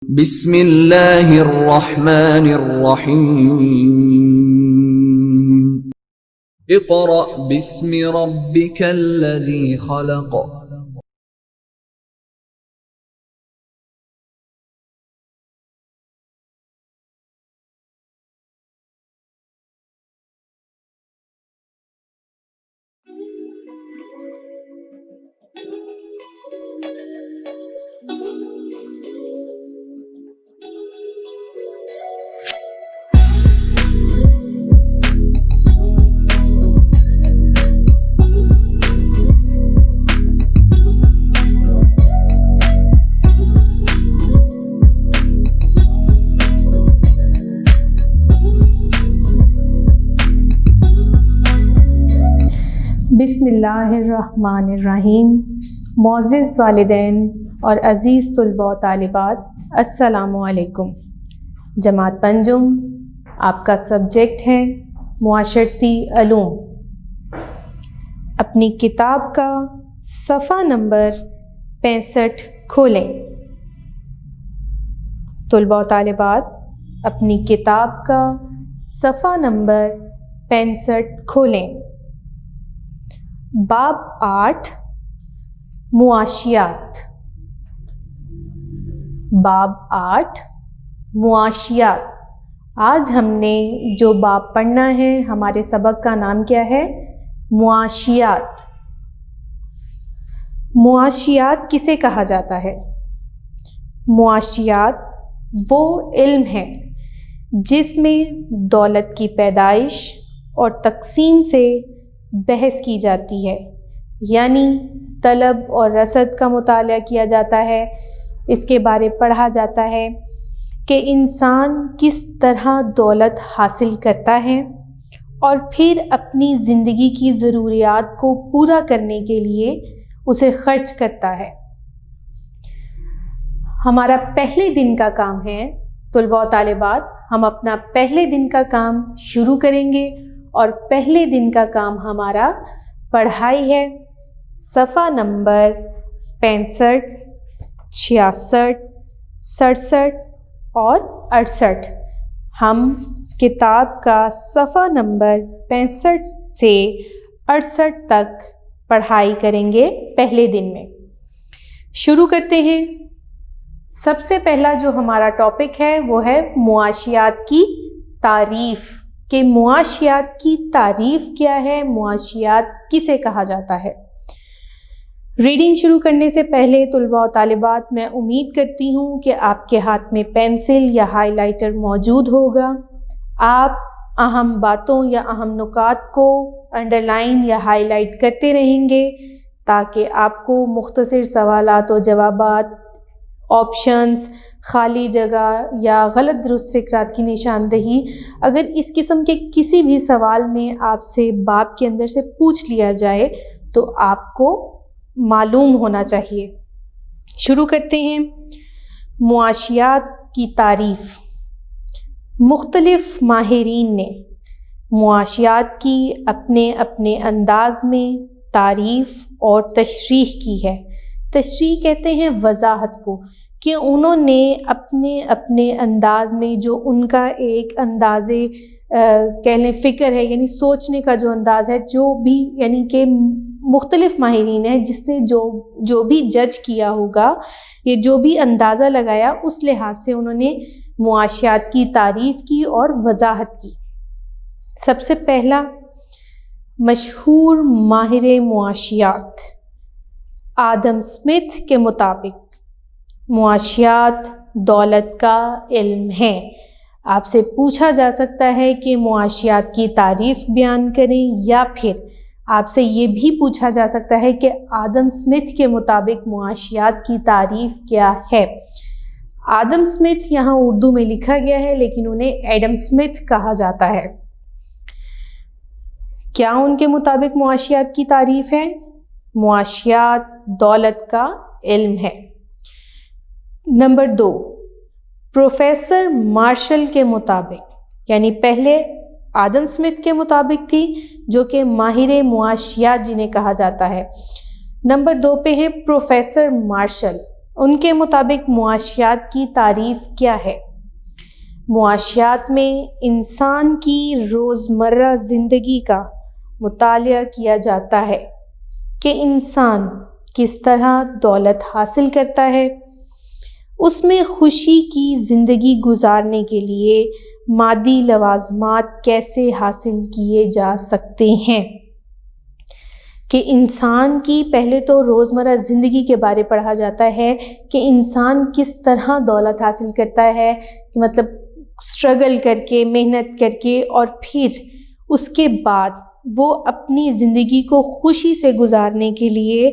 بسم اللہ الرحمن الرحیم اقرأ باسم ربک الذی خلق بسم اللہ الرحمن الرحیم۔ معزز والدین اور عزیز طلباء و طالبات، السلام علیکم۔ جماعت پنجم، آپ کا سبجیکٹ ہے معاشرتی علوم۔ اپنی کتاب کا صفحہ نمبر 65 کھولیں۔ طلباء و طالبات، اپنی کتاب کا صفحہ نمبر 65 کھولیں۔ باب 8 معاشیات۔ باب 8 معاشیات۔ آج ہم نے جو باب پڑھنا ہے، ہمارے سبق کا نام کیا ہے؟ معاشیات۔ معاشیات کسے کہا جاتا ہے؟ معاشیات وہ علم ہے جس میں دولت کی پیدائش اور تقسیم سے بحث کی جاتی ہے، یعنی طلب اور رسد کا مطالعہ کیا جاتا ہے۔ اس کے بارے پڑھا جاتا ہے کہ انسان کس طرح دولت حاصل کرتا ہے اور پھر اپنی زندگی کی ضروریات کو پورا کرنے کے لیے اسے خرچ کرتا ہے۔ ہمارا پہلے دن کا کام ہے طلباء و طالبات، ہم اپنا پہلے دن کا کام شروع کریں گے، اور پہلے دن کا کام ہمارا پڑھائی ہے۔ صفحہ نمبر 65، 66، 67 اور 68۔ ہم کتاب کا صفحہ نمبر 65 سے 68 تک پڑھائی کریں گے پہلے دن میں۔ شروع کرتے ہیں۔ سب سے پہلا جو ہمارا ٹاپک ہے وہ ہے معاشیات کی تعریف، کہ معاشیات کی تعریف کیا ہے، معاشیات کسے کہا جاتا ہے۔ ریڈنگ شروع کرنے سے پہلے طلباء و طالبات، میں امید کرتی ہوں کہ آپ کے ہاتھ میں پینسل یا ہائی لائٹر موجود ہوگا۔ آپ اہم باتوں یا اہم نکات کو انڈر لائن یا ہائی لائٹ کرتے رہیں گے تاکہ آپ کو مختصر سوالات و جوابات، آپشنز، خالی جگہ یا غلط درست فکرات کی نشاندہی اگر اس قسم کے کسی بھی سوال میں آپ سے باب کے اندر سے پوچھ لیا جائے تو آپ کو معلوم ہونا چاہیے۔ شروع کرتے ہیں۔ معاشیات کی تعریف۔ مختلف ماہرین نے معاشیات کی اپنے اپنے انداز میں تعریف اور تشریح کی ہے۔ تشریح کہتے ہیں وضاحت کو، کہ انہوں نے اپنے اپنے انداز میں جو ان کا ایک اندازے کہہ لیں فکر ہے، یعنی سوچنے کا جو انداز ہے، جو بھی یعنی کہ مختلف ماہرین ہیں جس نے جو بھی جج کیا ہوگا، یہ جو بھی اندازہ لگایا، اس لحاظ سے انہوں نے معاشیات کی تعریف کی اور وضاحت کی۔ سب سے پہلا مشہور ماہر معاشیات آدم اسمتھ کے مطابق معاشیات دولت کا علم ہے۔ آپ سے پوچھا جا سکتا ہے کہ معاشیات کی تعریف بیان کریں، یا پھر آپ سے یہ بھی پوچھا جا سکتا ہے کہ آدم اسمتھ کے مطابق معاشیات کی تعریف کیا ہے۔ آدم اسمتھ یہاں اردو میں لکھا گیا ہے لیکن انہیں ایڈم اسمتھ کہا جاتا ہے۔ کیا ان کے مطابق معاشیات کی تعریف ہے؟ معاشیات دولت کا علم ہے۔ نمبر 2، پروفیسر مارشل کے مطابق، یعنی پہلے آدم اسمتھ کے مطابق تھی جو کہ ماہر معاشیات جنہیں کہا جاتا ہے۔ نمبر 2 پہ ہیں پروفیسر مارشل، ان کے مطابق معاشیات کی تعریف کیا ہے؟ معاشیات میں انسان کی روزمرہ زندگی کا مطالعہ کیا جاتا ہے کہ انسان کس طرح دولت حاصل کرتا ہے، اس میں خوشی کی زندگی گزارنے کے لیے مادی لوازمات کیسے حاصل کیے جا سکتے ہیں، کہ انسان کی پہلے تو روزمرہ زندگی کے بارے پڑھا جاتا ہے کہ انسان کس طرح دولت حاصل کرتا ہے، مطلب اسٹرگل کر کے، محنت کر کے، اور پھر اس کے بعد وہ اپنی زندگی کو خوشی سے گزارنے کے لیے،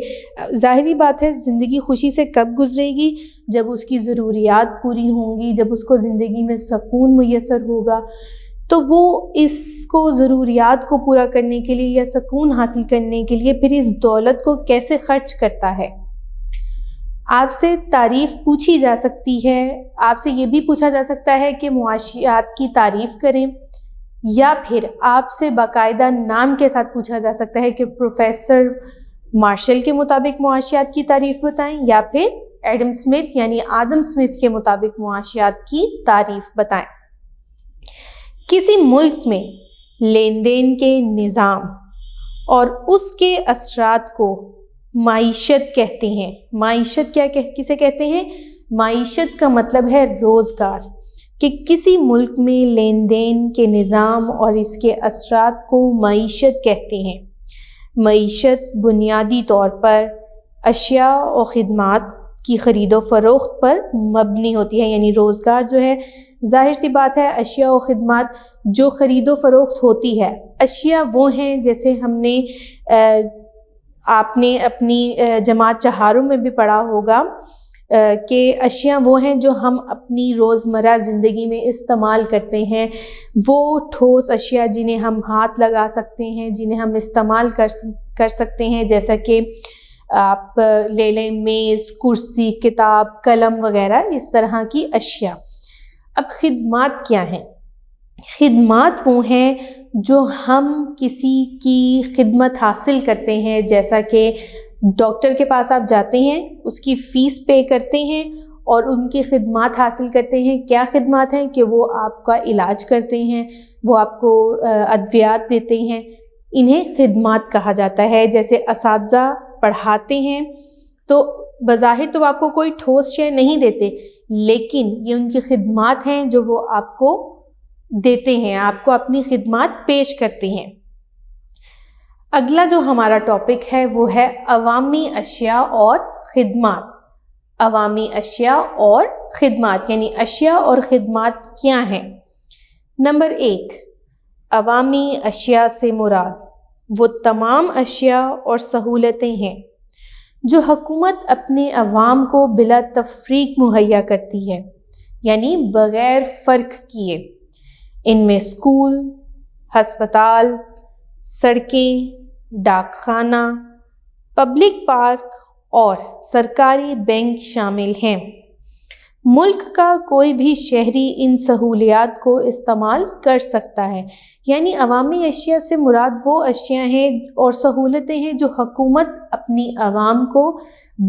ظاہری بات ہے زندگی خوشی سے کب گزرے گی؟ جب اس کی ضروریات پوری ہوں گی، جب اس کو زندگی میں سکون میسر ہوگا، تو وہ اس کو ضروریات کو پورا کرنے کے لیے یا سکون حاصل کرنے کے لیے پھر اس دولت کو کیسے خرچ کرتا ہے۔ آپ سے تعریف پوچھی جا سکتی ہے، آپ سے یہ بھی پوچھا جا سکتا ہے کہ معاشیات کی تعریف کریں، یا پھر آپ سے باقاعدہ نام کے ساتھ پوچھا جا سکتا ہے کہ پروفیسر مارشل کے مطابق معاشیات کی تعریف بتائیں، یا پھر ایڈم اسمتھ یعنی آدم اسمتھ کے مطابق معاشیات کی تعریف بتائیں۔ کسی ملک میں لین دین کے نظام اور اس کے اثرات کو معیشت کہتے ہیں۔ معیشت کسے کہتے ہیں؟ معیشت کا مطلب ہے روزگار، کہ کسی ملک میں لین دین کے نظام اور اس کے اثرات کو معیشت کہتے ہیں۔ معیشت بنیادی طور پر اشیاء و خدمات کی خرید و فروخت پر مبنی ہوتی ہے، یعنی روزگار جو ہے، ظاہر سی بات ہے اشیاء و خدمات جو خرید و فروخت ہوتی ہے، اشیاء وہ ہیں جیسے ہم نے آپ نے اپنی جماعت چہاروں میں بھی پڑھا ہوگا کہ اشیاء وہ ہیں جو ہم اپنی روزمرہ زندگی میں استعمال کرتے ہیں، وہ ٹھوس اشیاء جنہیں ہم ہاتھ لگا سکتے ہیں، جنہیں ہم استعمال کر سکتے ہیں، جیسا کہ آپ لے لیں میز، کرسی، کتاب، قلم وغیرہ، اس طرح کی اشیاء۔ اب خدمات کیا ہیں؟ خدمات وہ ہیں جو ہم کسی کی خدمت حاصل کرتے ہیں، جیسا کہ ڈاکٹر کے پاس آپ جاتے ہیں، اس کی فیس پے کرتے ہیں اور ان کی خدمات حاصل کرتے ہیں۔ کیا خدمات ہیں؟ کہ وہ آپ کا علاج کرتے ہیں، وہ آپ کو ادویات دیتے ہیں، انہیں خدمات کہا جاتا ہے۔ جیسے اساتذہ پڑھاتے ہیں تو بظاہر تو آپ کو کوئی ٹھوس شے نہیں دیتے، لیکن یہ ان کی خدمات ہیں جو وہ آپ کو دیتے ہیں، آپ کو اپنی خدمات پیش کرتے ہیں۔ اگلا جو ہمارا ٹاپک ہے وہ ہے عوامی اشیاء اور خدمات۔ عوامی اشیاء اور خدمات یعنی اشیاء اور خدمات کیا ہیں؟ نمبر 1، عوامی اشیاء سے مراد وہ تمام اشیاء اور سہولتیں ہیں جو حکومت اپنے عوام کو بلا تفریق مہیا کرتی ہے، یعنی بغیر فرق کیے۔ ان میں اسکول، ہسپتال، سڑکیں، ڈاک خانہ، پبلک پارک اور سرکاری بینک شامل ہیں۔ ملک کا کوئی بھی شہری ان سہولیات کو استعمال کر سکتا ہے، یعنی عوامی اشیاء سے مراد وہ اشیاء ہیں اور سہولتیں ہیں جو حکومت اپنی عوام کو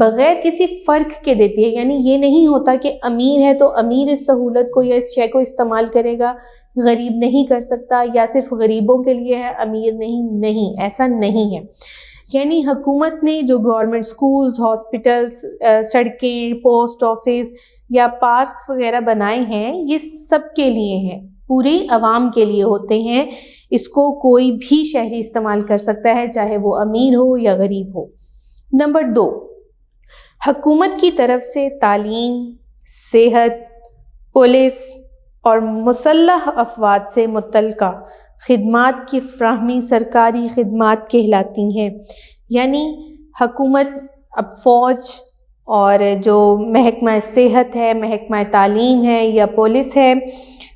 بغیر کسی فرق کے دیتی ہے۔ یعنی یہ نہیں ہوتا کہ امیر ہے تو امیر اس سہولت کو یا اس شے کو استعمال کرے گا، غریب نہیں کر سکتا، یا صرف غریبوں کے لیے ہے، امیر نہیں، ایسا نہیں ہے۔ یعنی حکومت نے جو گورنمنٹ اسکولز، ہاسپٹلس، سڑکیں، پوسٹ آفس یا پارکس وغیرہ بنائے ہیں، یہ سب کے لیے ہیں، پوری عوام کے لیے ہوتے ہیں۔ اس کو کوئی بھی شہری استعمال کر سکتا ہے، چاہے وہ امیر ہو یا غریب ہو۔ نمبر 2، حکومت کی طرف سے تعلیم، صحت، پولیس اور مسلح افراد سے متعلقہ خدمات کی فراہمی سرکاری خدمات کہلاتی ہیں۔ یعنی حکومت اب فوج اور جو محکمہ صحت ہے، محکمہ تعلیم ہے یا پولیس ہے،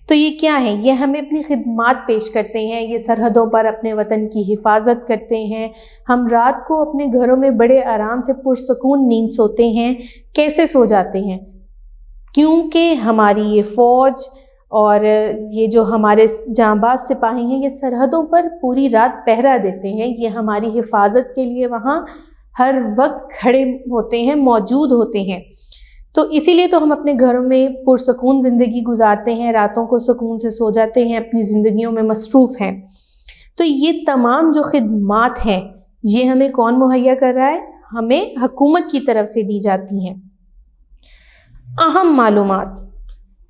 تو یہ کیا ہیں؟ یہ ہمیں اپنی خدمات پیش کرتے ہیں، یہ سرحدوں پر اپنے وطن کی حفاظت کرتے ہیں۔ ہم رات کو اپنے گھروں میں بڑے آرام سے پرسکون نیند سوتے ہیں۔ کیسے سو جاتے ہیں؟ کیونکہ ہماری یہ فوج اور یہ جو ہمارے جانباز سپاہی ہیں، یہ سرحدوں پر پوری رات پہرا دیتے ہیں، یہ ہماری حفاظت کے لیے وہاں ہر وقت کھڑے ہوتے ہیں، موجود ہوتے ہیں۔ تو اسی لیے تو ہم اپنے گھروں میں پرسکون زندگی گزارتے ہیں، راتوں کو سکون سے سو جاتے ہیں، اپنی زندگیوں میں مصروف ہیں۔ تو یہ تمام جو خدمات ہیں یہ ہمیں کون مہیا کر رہا ہے؟ ہمیں حکومت کی طرف سے دی جاتی ہیں۔ اہم معلومات: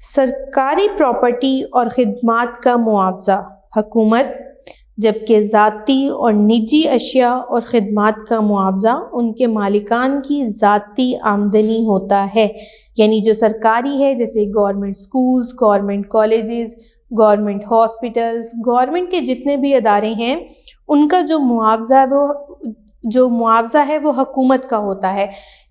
سرکاری پراپرٹی اور خدمات کا معاوضہ حکومت، جبکہ ذاتی اور نجی اشیاء اور خدمات کا معاوضہ ان کے مالکان کی ذاتی آمدنی ہوتا ہے۔ یعنی جو سرکاری ہے جیسے government schools, government colleges, government hospitals, government کے جتنے بھی ادارے ہیں ان کا جو معاوضہ ہے وہ حکومت کا ہوتا ہے۔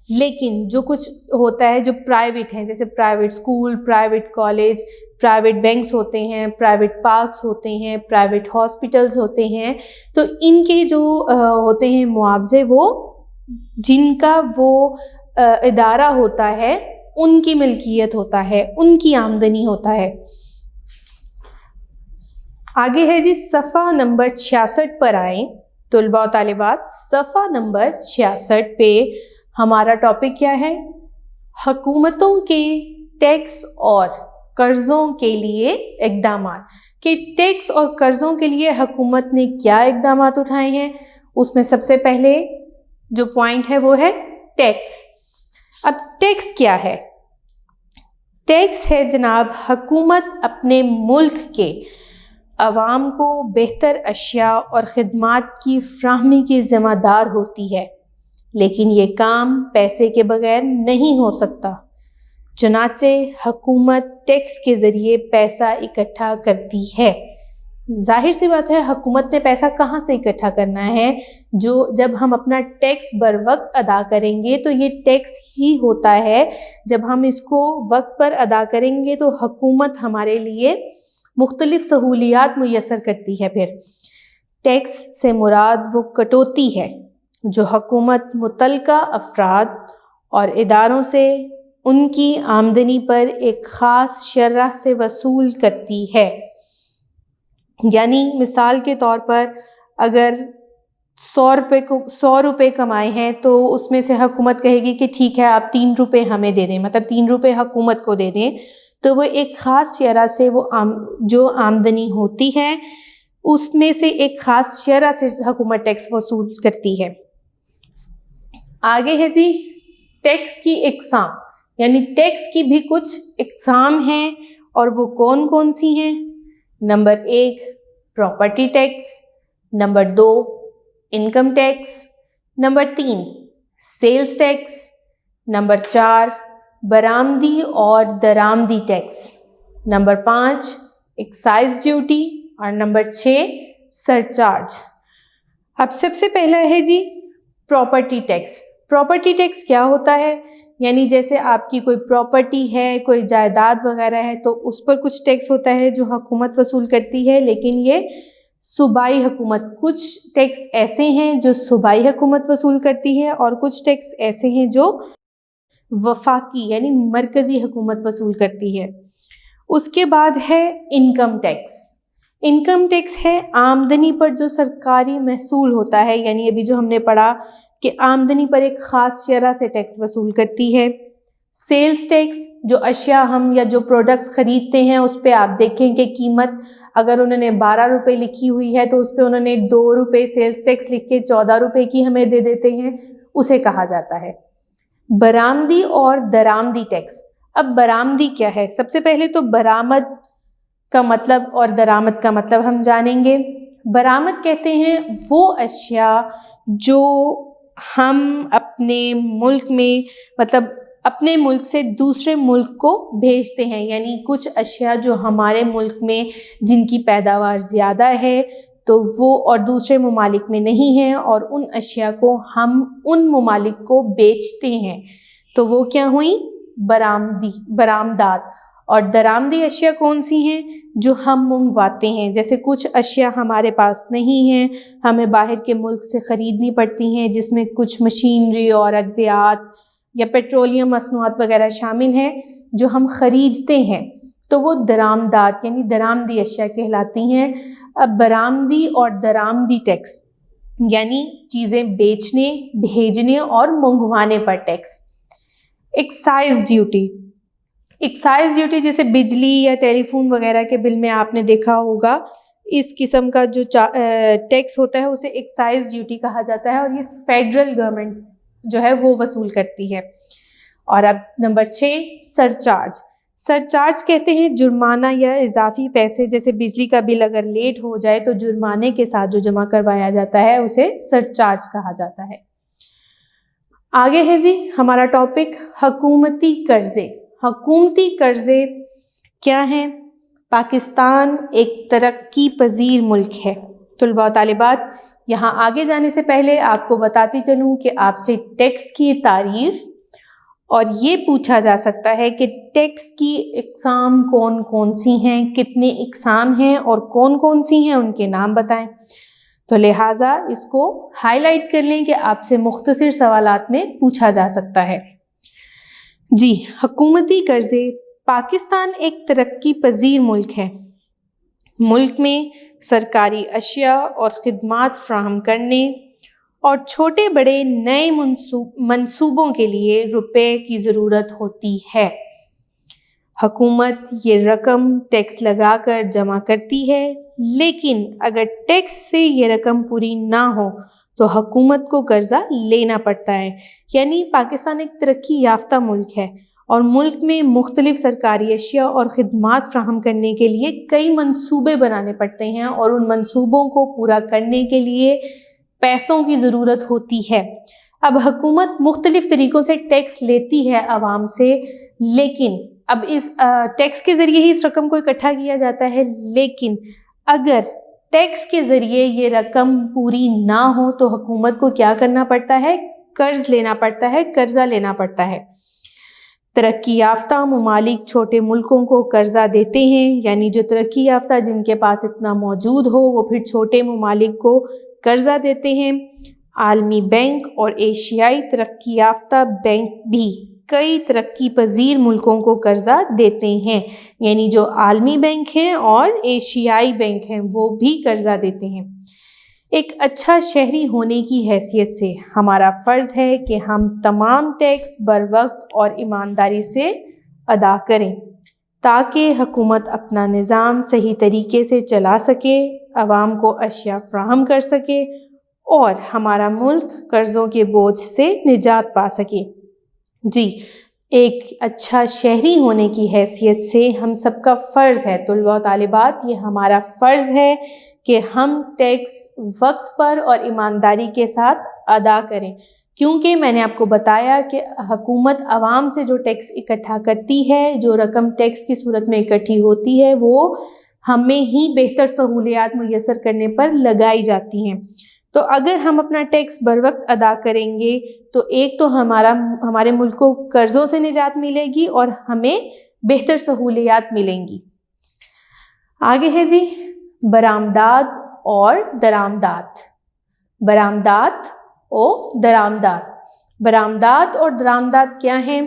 لیکن جو کچھ ہوتا ہے جو پرائیویٹ ہیں، جیسے private school, private college, private banks ہوتے ہیں، پرائیویٹ پارکس ہوتے ہیں، پرائیویٹ ہاسپٹلز ہوتے ہیں، تو ان کے جو ہوتے ہیں معاوضے، وہ جن کا وہ ادارہ ہوتا ہے ان کی ملکیت ہوتا ہے، ان کی آمدنی ہوتا ہے۔ آگے ہے جی صفحہ نمبر 66 پر آئیں طلباء و طالبات۔ صفحہ نمبر 66 پہ ہمارا ٹاپک کیا ہے؟ حکومتوں کے ٹیکس اور قرضوں کے لیے اقدامات، کہ ٹیکس اور قرضوں کے لیے حکومت نے کیا اقدامات اٹھائے ہیں۔ اس میں سب سے پہلے جو پوائنٹ ہے وہ ہے ٹیکس۔ اب ٹیکس کیا ہے؟ ٹیکس ہے جناب، حکومت اپنے ملک کے عوام کو بہتر اشیاء اور خدمات کی فراہمی کی ذمہ دار ہوتی ہے، لیکن یہ کام پیسے کے بغیر نہیں ہو سکتا۔ چنانچہ حکومت ٹیکس کے ذریعے پیسہ اکٹھا کرتی ہے۔ ظاہر سی بات ہے، حکومت نے پیسہ کہاں سے اکٹھا کرنا ہے؟ جب ہم اپنا ٹیکس بر وقت ادا کریں گے تو یہ ٹیکس ہی ہوتا ہے۔ جب ہم اس کو وقت پر ادا کریں گے تو حکومت ہمارے لیے مختلف سہولیات میسر کرتی ہے۔ پھر ٹیکس سے مراد وہ کٹوتی ہے جو حکومت متعلقہ افراد اور اداروں سے ان کی آمدنی پر ایک خاص شرح سے وصول کرتی ہے۔ یعنی مثال کے طور پر اگر 100 روپے کمائے ہیں تو اس میں سے حکومت کہے گی کہ ٹھیک ہے آپ 3 روپے ہمیں دے دیں، مطلب 3 روپے حکومت کو دے دیں، تو وہ ایک خاص شرح سے وہ جو آمدنی ہوتی ہے اس میں سے ایک خاص شرح سے حکومت ٹیکس وصول کرتی ہے۔ آگے ہے جی ٹیکس کی اقسام، یعنی ٹیکس کی بھی کچھ اقسام ہیں، اور وہ کون کون سی ہیں؟ Number 1 property tax, number 2 income tax, number 3 sales tax, number 4 برآمدی اور درآمدی ٹیکس، نمبر 5 ایکسائز ڈیوٹی، اور نمبر 6 سرچارج۔ اب سب سے پہلا ہے جی پراپرٹی ٹیکس۔ پراپرٹی ٹیکس کیا ہوتا ہے؟ یعنی جیسے آپ کی کوئی پراپرٹی ہے، کوئی جائیداد وغیرہ ہے، تو اس پر کچھ ٹیکس ہوتا ہے جو حکومت وصول کرتی ہے، لیکن یہ صوبائی حکومت، کچھ ٹیکس ایسے ہیں جو صوبائی حکومت وصول کرتی ہے اور کچھ ٹیکس ایسے ہیں جو وفاقی یعنی مرکزی حکومت وصول کرتی ہے۔ اس کے بعد ہے انکم ٹیکس۔ انکم ٹیکس ہے آمدنی پر جو سرکاری محصول ہوتا ہے، یعنی ابھی جو ہم نے پڑھا کہ آمدنی پر ایک خاص شرح سے ٹیکس وصول کرتی ہے۔ سیلز ٹیکس، جو اشیاء ہم یا جو پروڈکٹس خریدتے ہیں اس پہ آپ دیکھیں کہ قیمت اگر انہوں نے 12 روپے لکھی ہوئی ہے تو اس پہ انہوں نے 2 روپے سیلز ٹیکس لکھ کے 14 روپے کی ہمیں دے دیتے ہیں، اسے کہا جاتا ہے۔ برآمدی اور درآمدی ٹیکس۔ اب برآمدی کیا ہے؟ سب سے پہلے تو برآمد کا مطلب اور درآمد کا مطلب ہم جانیں گے۔ برآمد کہتے ہیں وہ اشیاء جو ہم اپنے ملک میں مطلب اپنے ملک سے دوسرے ملک کو بھیجتے ہیں، یعنی کچھ اشیاء جو ہمارے ملک میں جن کی پیداوار زیادہ ہے تو وہ اور دوسرے ممالک میں نہیں ہیں، اور ان اشیاء کو ہم ان ممالک کو بیچتے ہیں، تو وہ کیا ہوئیں؟ برآمدات۔ اور درآمدی اشیاء کون سی ہیں؟ جو ہم منگواتے ہیں، جیسے کچھ اشیاء ہمارے پاس نہیں ہیں، ہمیں باہر کے ملک سے خریدنی پڑتی ہیں، جس میں کچھ مشینری اور ادویات یا پیٹرولیم مصنوعات وغیرہ شامل ہیں جو ہم خریدتے ہیں، تو وہ درآمدات یعنی درآمدی اشیاء کہلاتی ہیں۔ اب برآمدی اور درآمدی ٹیکس یعنی چیزیں بیچنے، بھیجنے اور منگوانے پر tax. Excise duty. Excise duty جیسے بجلی یا ٹیلی فون وغیرہ کے بل میں آپ نے دیکھا ہوگا اس قسم کا جو ٹیکس ہوتا ہے اسے ایکسائز ڈیوٹی کہا جاتا ہے اور یہ فیڈرل گورنمنٹ جو ہے وہ وصول کرتی ہے. اور اب نمبر 6 سرچارج. سرچارج کہتے ہیں جرمانہ یا اضافی پیسے، جیسے بجلی کا بل اگر لیٹ ہو جائے تو جرمانے کے ساتھ جو جمع کروایا جاتا ہے اسے سرچارج کہا جاتا ہے. آگے ہے جی ہمارا ٹاپک حکومتی قرضے. حکومتی قرضے کیا ہیں؟ پاکستان ایک ترقی پذیر ملک ہے. طلباء و طالبات، یہاں آگے جانے سے پہلے آپ کو بتاتی چلوں کہ آپ سے ٹیکس کی تعریف اور یہ پوچھا جا سکتا ہے کہ ٹیکس کی اقسام کون کون سی ہیں، کتنی اقسام ہیں اور کون کون سی ہیں ان کے نام بتائیں. تو لہٰذا اس کو ہائی لائٹ کر لیں کہ آپ سے مختصر سوالات میں پوچھا جا سکتا ہے. جی، حکومتی قرضے. پاکستان ایک ترقی پذیر ملک ہے. ملک میں سرکاری اشیاء اور خدمات فراہم کرنے اور چھوٹے بڑے نئے منصوبوں کے لیے روپے کی ضرورت ہوتی ہے. حکومت یہ رقم ٹیکس لگا کر جمع کرتی ہے، لیکن اگر ٹیکس سے یہ رقم پوری نہ ہو تو حکومت کو قرضہ لینا پڑتا ہے. یعنی پاکستان ایک ترقی یافتہ ملک ہے اور ملک میں مختلف سرکاری اشیاء اور خدمات فراہم کرنے کے لیے کئی منصوبے بنانے پڑتے ہیں اور ان منصوبوں کو پورا کرنے کے لیے پیسوں کی ضرورت ہوتی ہے. اب حکومت مختلف طریقوں سے ٹیکس لیتی ہے عوام سے، لیکن اب اس ٹیکس کے ذریعے ہی اس رقم کو اکٹھا کیا جاتا ہے، لیکن اگر ٹیکس کے ذریعے یہ رقم پوری نہ ہو تو حکومت کو کیا کرنا پڑتا ہے؟ قرض لینا پڑتا ہے، قرضہ لینا پڑتا ہے. ترقی یافتہ ممالک چھوٹے ملکوں کو قرضہ دیتے ہیں، یعنی جو ترقی یافتہ جن کے پاس اتنا موجود ہو وہ پھر چھوٹے ممالک کو قرضہ دیتے ہیں. عالمی بینک اور ایشیائی ترقی یافتہ بینک بھی کئی ترقی پذیر ملکوں کو قرضہ دیتے ہیں، یعنی جو عالمی بینک ہیں اور ایشیائی بینک ہیں وہ بھی قرضہ دیتے ہیں. ایک اچھا شہری ہونے کی حیثیت سے ہمارا فرض ہے کہ ہم تمام ٹیکس بروقت اور ایمانداری سے ادا کریں تاکہ حکومت اپنا نظام صحیح طریقے سے چلا سکے، عوام کو اشیاء فراہم کر سکے اور ہمارا ملک قرضوں کے بوجھ سے نجات پا سکے. جی، ایک اچھا شہری ہونے کی حیثیت سے ہم سب کا فرض ہے طلباء و طالبات، یہ ہمارا فرض ہے کہ ہم ٹیکس وقت پر اور ایمانداری کے ساتھ ادا کریں، کیونکہ میں نے آپ کو بتایا کہ حکومت عوام سے جو ٹیکس اکٹھا کرتی ہے، جو رقم ٹیکس کی صورت میں اکٹھی ہوتی ہے وہ ہمیں ہی بہتر سہولیات میسر کرنے پر لگائی جاتی ہیں. تو اگر ہم اپنا ٹیکس بروقت ادا کریں گے تو ایک تو ہمارے ملک کو قرضوں سے نجات ملے گی اور ہمیں بہتر سہولیات ملیں گی. آگے ہے جی برآمدات اور درآمدات. برآمدات اور درآمدات. برآمدات اور درآمدات کیا ہیں؟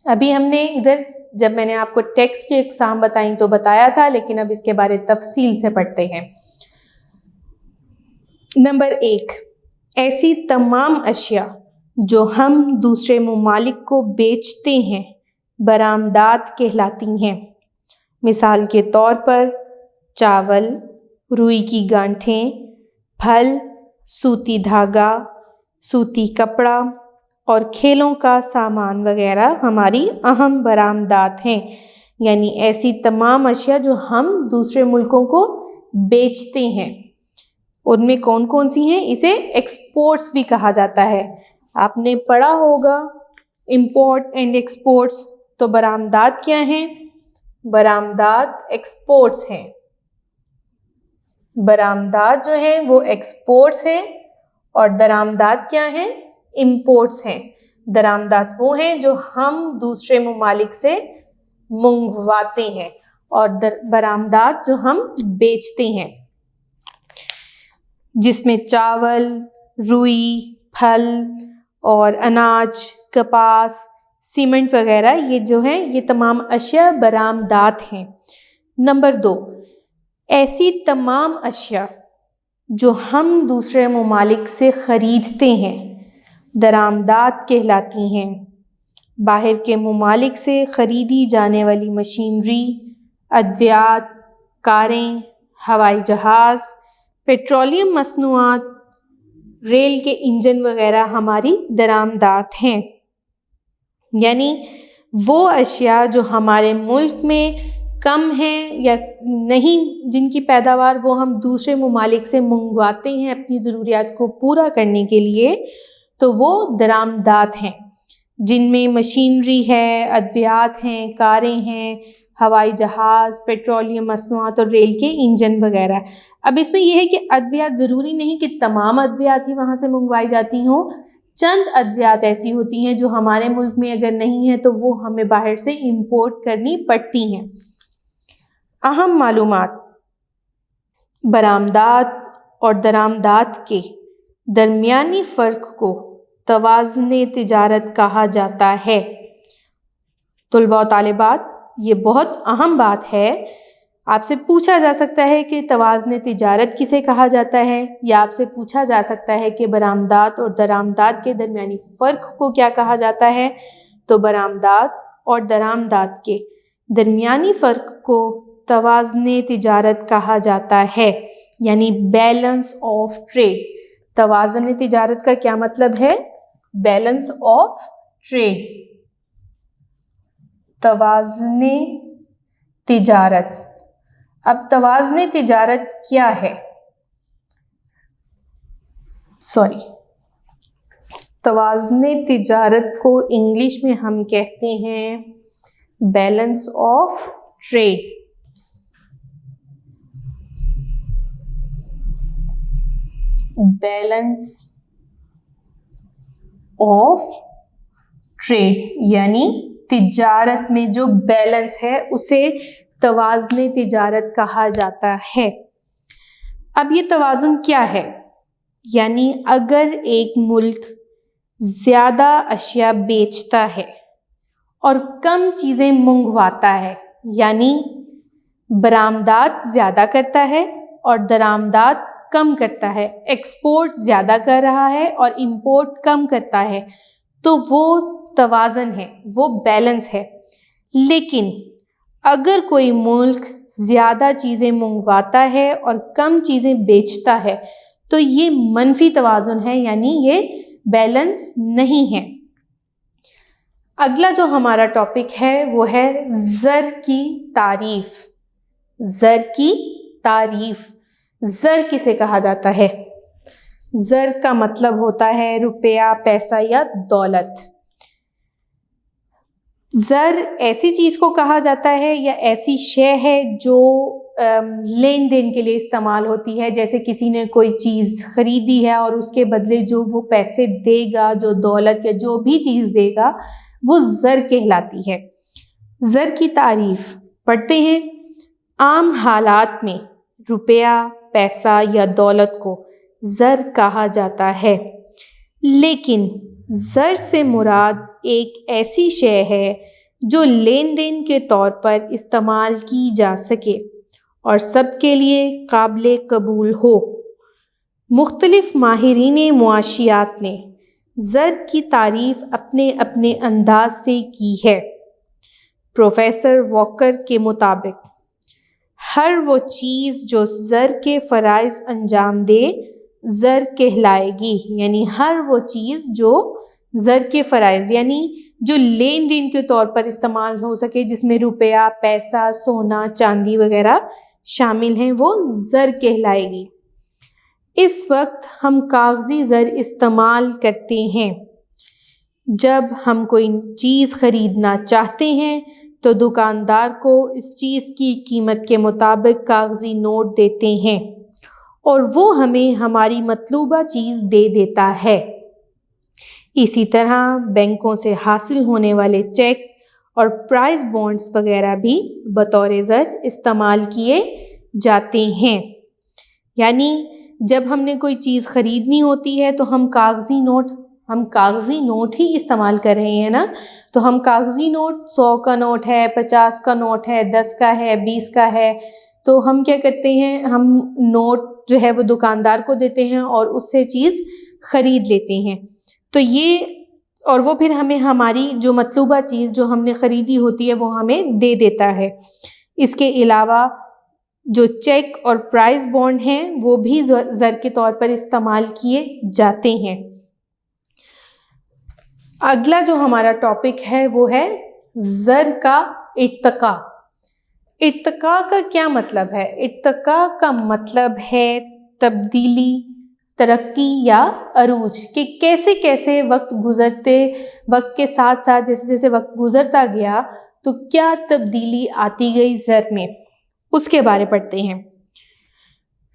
ابھی ہم نے ادھر جب میں نے آپ کو ٹیکس کی اقسام بتائیں تو بتایا تھا، لیکن اب اس کے بارے تفصیل سے پڑھتے ہیں. نمبر 1، ایسی تمام اشیاء جو ہم دوسرے ممالک کو بیچتے ہیں برآمدات کہلاتی ہیں. مثال کے طور پر چاول، روئی کی گانٹھیں، پھل، سوتی دھاگا، سوتی کپڑا اور کھیلوں کا سامان وغیرہ ہماری اہم برآمدات ہیں. یعنی ایسی تمام اشیاء جو ہم دوسرے ملکوں کو بیچتے ہیں. ان میں کون کون سی ہیں؟ اسے ایکسپورٹس بھی کہا جاتا ہے. آپ نے پڑھا ہوگا امپورٹ اینڈ ایکسپورٹس. تو برآمدات کیا ہیں؟ برآمدات ایکسپورٹس ہیں. برآمدات جو ہیں وہ ایکسپورٹس ہیں اور درآمدات کیا ہیں؟ امپورٹس ہیں. درآمدات وہ ہیں جو ہم دوسرے ممالک سے منگواتے ہیں اور برآمدات جو ہم بیچتے ہیں، جس میں چاول، روئی، پھل اور اناج، کپاس، سیمنٹ وغیرہ یہ جو ہیں یہ تمام اشیاء برآمدات ہیں. نمبر 2، ایسی تمام اشیاء جو ہم دوسرے ممالک سے خریدتے ہیں درآمدات کہلاتی ہیں. باہر کے ممالک سے خریدی جانے والی مشینری، ادویات، کاریں، ہوائی جہاز، پیٹرولیم مصنوعات، ریل کے انجن وغیرہ ہماری درآمدات ہیں۔ یعنی وہ اشیاء جو ہمارے ملک میں کم ہیں یا نہیں، جن کی پیداوار وہ ہم دوسرے ممالک سے منگواتے ہیں اپنی ضروریات کو پورا کرنے کے لیے، تو وہ درآمدات ہیں، جن میں مشینری ہے، ادویات ہیں، کاریں ہیں، ہوائی جہاز، پیٹرولیم مصنوعات اور ریل کے انجن وغیرہ۔ اب اس میں یہ ہے کہ ادویات ضروری نہیں کہ تمام ادویات ہی وہاں سے منگوائی جاتی ہوں، چند ادویات ایسی ہوتی ہیں جو ہمارے ملک میں اگر نہیں ہیں تو وہ ہمیں باہر سے امپورٹ کرنی پڑتی ہیں۔ اہم معلومات: برآمدات اور درآمدات کے درمیانی فرق کو توازن تجارت کہا جاتا ہے۔ طلباء و طالبات، یہ بہت اہم بات ہے۔ آپ سے پوچھا جا سکتا ہے کہ توازن تجارت کسے کہا جاتا ہے، یا آپ سے پوچھا جا سکتا ہے کہ برآمدات اور درآمدات کے درمیانی فرق کو کیا کہا جاتا ہے۔ تو برآمدات اور درآمدات کے درمیانی فرق کو توازن تجارت کہا جاتا ہے، یعنی بیلنس آف ٹریڈ۔ توازن تجارت کا کیا مطلب ہے؟ Balance of trade. توازن تجارت۔ اب توازن تجارت کیا ہے؟ توازن تجارت کو انگلش میں ہم کہتے ہیں balance of trade. Balance of trade یعنی تجارت میں جو بیلنس ہے اسے توازن تجارت کہا جاتا ہے۔ اب یہ توازن کیا ہے؟ یعنی اگر ایک ملک زیادہ اشیاء بیچتا ہے اور کم چیزیں منگواتا ہے، یعنی برآمدات زیادہ کرتا ہے اور درآمدات کم کرتا ہے، ایکسپورٹ زیادہ کر رہا ہے اور امپورٹ کم کرتا ہے، تو وہ توازن ہے، وہ بیلنس ہے۔ لیکن اگر کوئی ملک زیادہ چیزیں منگواتا ہے اور کم چیزیں بیچتا ہے تو یہ منفی توازن ہے، یعنی یہ بیلنس نہیں ہے۔ اگلا جو ہمارا ٹاپک ہے وہ ہے زر کی تعریف۔ زر کی تعریف۔ زر کسے کہا جاتا ہے؟ زر کا مطلب ہوتا ہے روپیہ، پیسہ یا دولت۔ زر ایسی چیز کو کہا جاتا ہے یا ایسی شے ہے جو لین دین کے لیے استعمال ہوتی ہے، جیسے کسی نے کوئی چیز خریدی ہے اور اس کے بدلے جو وہ پیسے دے گا، جو دولت یا جو بھی چیز دے گا، وہ زر کہلاتی ہے۔ زر کی تعریف پڑھتے ہیں۔ عام حالات میں روپیہ، پیسہ یا دولت کو زر کہا جاتا ہے، لیکن زر سے مراد ایک ایسی شے ہے جو لین دین کے طور پر استعمال کی جا سکے اور سب کے لیے قابل قبول ہو۔ مختلف ماہرین معاشیات نے زر کی تعریف اپنے اپنے انداز سے کی ہے۔ پروفیسر واکر کے مطابق ہر وہ چیز جو زر کے فرائض انجام دے زر کہلائے گی، یعنی ہر وہ چیز جو زر کے فرائض یعنی جو لین دین کے طور پر استعمال ہو سکے، جس میں روپیہ، پیسہ، سونا، چاندی وغیرہ شامل ہیں، وہ زر کہلائے گی۔ اس وقت ہم کاغذی زر استعمال کرتے ہیں۔ جب ہم کوئی چیز خریدنا چاہتے ہیں تو دکاندار کو اس چیز کی قیمت کے مطابق کاغذی نوٹ دیتے ہیں اور وہ ہمیں ہماری مطلوبہ چیز دے دیتا ہے۔ اسی طرح بینکوں سے حاصل ہونے والے چیک اور پرائز بانڈز وغیرہ بھی بطور زر استعمال کیے جاتے ہیں۔ یعنی جب ہم نے کوئی چیز خریدنی ہوتی ہے تو ہم کاغذی نوٹ ہی استعمال کر رہے ہیں نا، تو ہم کاغذی نوٹ 100 کا نوٹ ہے، 50 کا نوٹ ہے، 10 کا ہے، 20 کا ہے، تو ہم کیا کرتے ہیں، ہم نوٹ جو ہے وہ دکاندار کو دیتے ہیں اور اس سے چیز خرید لیتے ہیں۔ تو یہ اور وہ پھر ہمیں ہماری جو مطلوبہ چیز جو ہم نے خریدی ہوتی ہے وہ ہمیں دے دیتا ہے۔ اس کے علاوہ جو چیک اور پرائز بانڈ ہیں وہ بھی زر کے طور پر استعمال کیے جاتے ہیں۔ اگلا جو ہمارا ٹاپک ہے وہ ہے زر کا ارتقاء۔ ارتقاء کا کیا مطلب ہے؟ ارتقاء کا مطلب ہے تبدیلی، ترقی یا عروج، کہ کیسے کیسے وقت کے ساتھ ساتھ جیسے جیسے وقت گزرتا گیا تو کیا تبدیلی آتی گئی زر میں، اس کے بارے پڑھتے ہیں۔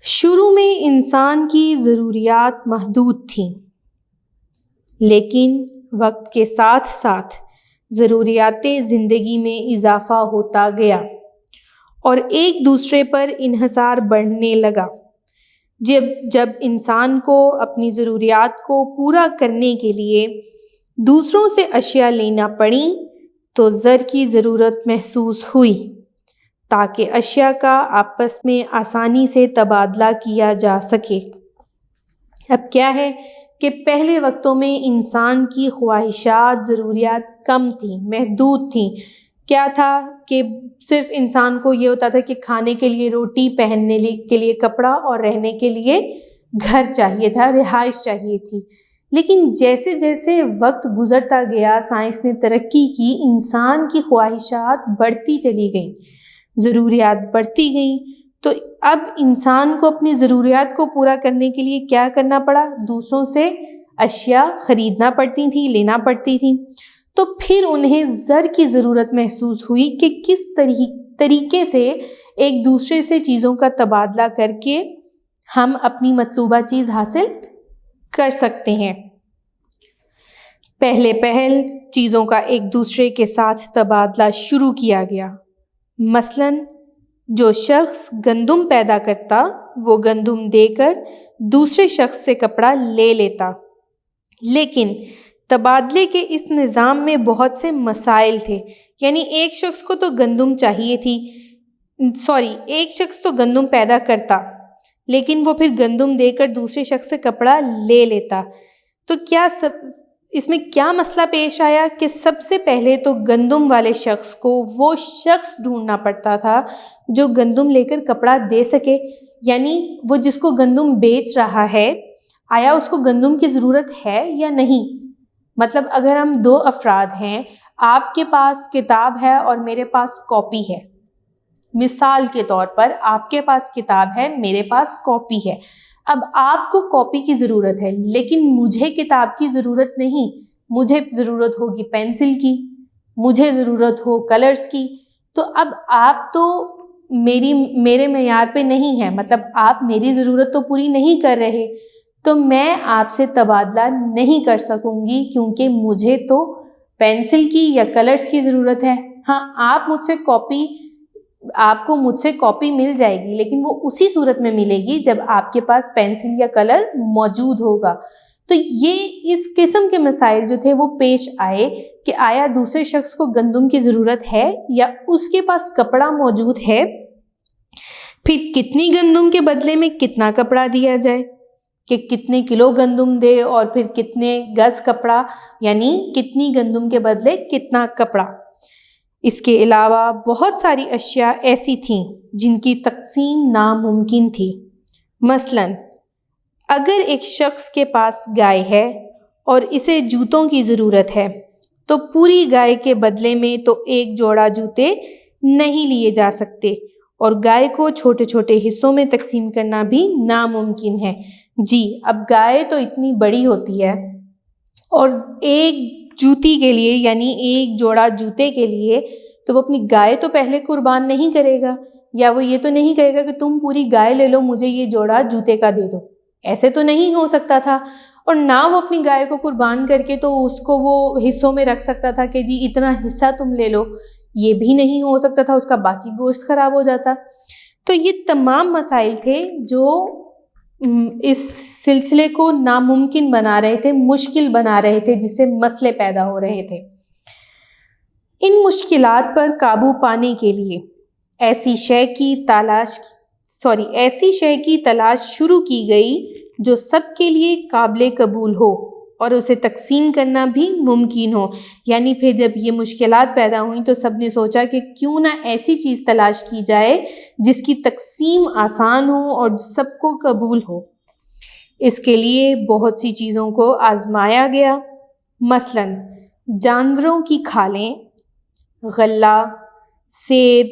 شروع میں انسان کی ضروریات محدود تھیں، لیکن وقت کے ساتھ ساتھ ضروریات زندگی میں اضافہ ہوتا گیا اور ایک دوسرے پر انحصار بڑھنے لگا۔ جب انسان کو اپنی ضروریات کو پورا کرنے کے لیے دوسروں سے اشیاء لینا پڑیں تو زر کی ضرورت محسوس ہوئی تاکہ اشیاء کا آپس میں آسانی سے تبادلہ کیا جا سکے۔ اب کیا ہے کہ پہلے وقتوں میں انسان کی خواہشات، ضروریات کم تھیں، محدود تھیں۔ کیا تھا کہ صرف انسان کو یہ ہوتا تھا کہ کھانے کے لیے روٹی، پہننے کے لیے کپڑا اور رہنے کے لیے گھر چاہیے تھا، رہائش چاہیے تھی۔ لیکن جیسے جیسے وقت گزرتا گیا، سائنس نے ترقی کی، انسان کی خواہشات بڑھتی چلی گئیں، ضروریات بڑھتی گئیں، تو اب انسان کو اپنی ضروریات کو پورا کرنے کے لیے کیا کرنا پڑا؟ دوسروں سے اشیاء خریدنا پڑتی تھیں، لینا پڑتی تھیں۔ تو پھر انہیں زر کی ضرورت محسوس ہوئی کہ کس طریقے سے ایک دوسرے سے چیزوں کا تبادلہ کر کے ہم اپنی مطلوبہ چیز حاصل کر سکتے ہیں۔ پہل چیزوں کا ایک دوسرے کے ساتھ تبادلہ شروع کیا گیا۔ مثلاً جو شخص گندم پیدا کرتا وہ گندم دے کر دوسرے شخص سے کپڑا لے لیتا، لیکن تبادلے کے اس نظام میں بہت سے مسائل تھے۔ یعنی ایک شخص کو تو گندم چاہیے تھی، ایک شخص تو گندم پیدا کرتا لیکن وہ پھر گندم دے کر دوسرے شخص سے کپڑا لے لیتا، تو اس میں کیا مسئلہ پیش آیا کہ سب سے پہلے تو گندم والے شخص کو وہ شخص ڈھونڈنا پڑتا تھا جو گندم لے کر کپڑا دے سکے۔ یعنی وہ جس کو گندم بیچ رہا ہے، آیا اس کو گندم کی ضرورت ہے یا نہیں؟ مطلب اگر ہم دو افراد ہیں، آپ کے پاس کتاب ہے اور میرے پاس کاپی ہے، مثال کے طور پر آپ کے پاس کتاب ہے، میرے پاس کاپی ہے۔ اب آپ کو کاپی کی ضرورت ہے لیکن مجھے کتاب کی ضرورت نہیں، مجھے ضرورت ہوگی پینسل کی، مجھے ضرورت ہو کلرز کی۔ تو اب آپ تو میرے معیار پہ نہیں ہے، مطلب آپ میری ضرورت تو پوری نہیں کر رہے، تو میں آپ سے تبادلہ نہیں کر سکوں گی کیونکہ مجھے تو پینسل کی یا کلرز کی ضرورت ہے۔ ہاں، آپ کو مجھ سے کاپی مل جائے گی لیکن وہ اسی صورت میں ملے گی جب آپ کے پاس پینسل یا کلر موجود ہوگا۔ تو یہ اس قسم کے مسائل جو تھے وہ پیش آئے کہ آیا دوسرے شخص کو گندم کی ضرورت ہے یا اس کے پاس کپڑا موجود ہے، پھر کتنی گندم کے بدلے میں کتنا کپڑا دیا جائے، کہ کتنے کلو گندم دے اور پھر کتنے گز کپڑا، یعنی کتنی گندم کے بدلے کتنا کپڑا۔ اس کے علاوہ بہت ساری اشیاء ایسی تھیں جن کی تقسیم ناممکن تھی۔ مثلاً اگر ایک شخص کے پاس گائے ہے اور اسے جوتوں کی ضرورت ہے تو پوری گائے کے بدلے میں تو ایک جوڑا جوتے نہیں لیے جا سکتے اور گائے کو چھوٹے چھوٹے حصوں میں تقسیم کرنا بھی ناممکن ہے۔ جی، اب گائے تو اتنی بڑی ہوتی ہے اور ایک جوتی کے لیے یعنی ایک جوڑا جوتے کے لیے تو وہ اپنی گائے تو پہلے قربان نہیں کرے گا، یا وہ یہ تو نہیں کہے گا کہ تم پوری گائے لے لو، مجھے یہ جوڑا جوتے کا دے دو، ایسے تو نہیں ہو سکتا تھا۔ اور نہ وہ اپنی گائے کو قربان کر کے تو اس کو وہ حصوں میں رکھ سکتا تھا کہ جی اتنا حصہ تم لے لو، یہ بھی نہیں ہو سکتا تھا، اس کا باقی گوشت خراب ہو جاتا۔ تو یہ تمام مسائل تھے جو اس سلسلے کو ناممکن بنا رہے تھے، مشکل بنا رہے تھے، جس سے مسئلے پیدا ہو رہے تھے۔ ان مشکلات پر قابو پانے کے لیے ایسی شے کی تلاش شروع کی گئی جو سب کے لیے قابل قبول ہو اور اسے تقسیم کرنا بھی ممکن ہو. یعنی پھر جب یہ مشکلات پیدا ہوئیں تو سب نے سوچا کہ کیوں نہ ایسی چیز تلاش کی جائے جس کی تقسیم آسان ہو اور سب کو قبول ہو. اس کے لیے بہت سی چیزوں کو آزمایا گیا. مثلاً جانوروں کی کھالیں، غلہ، سیب،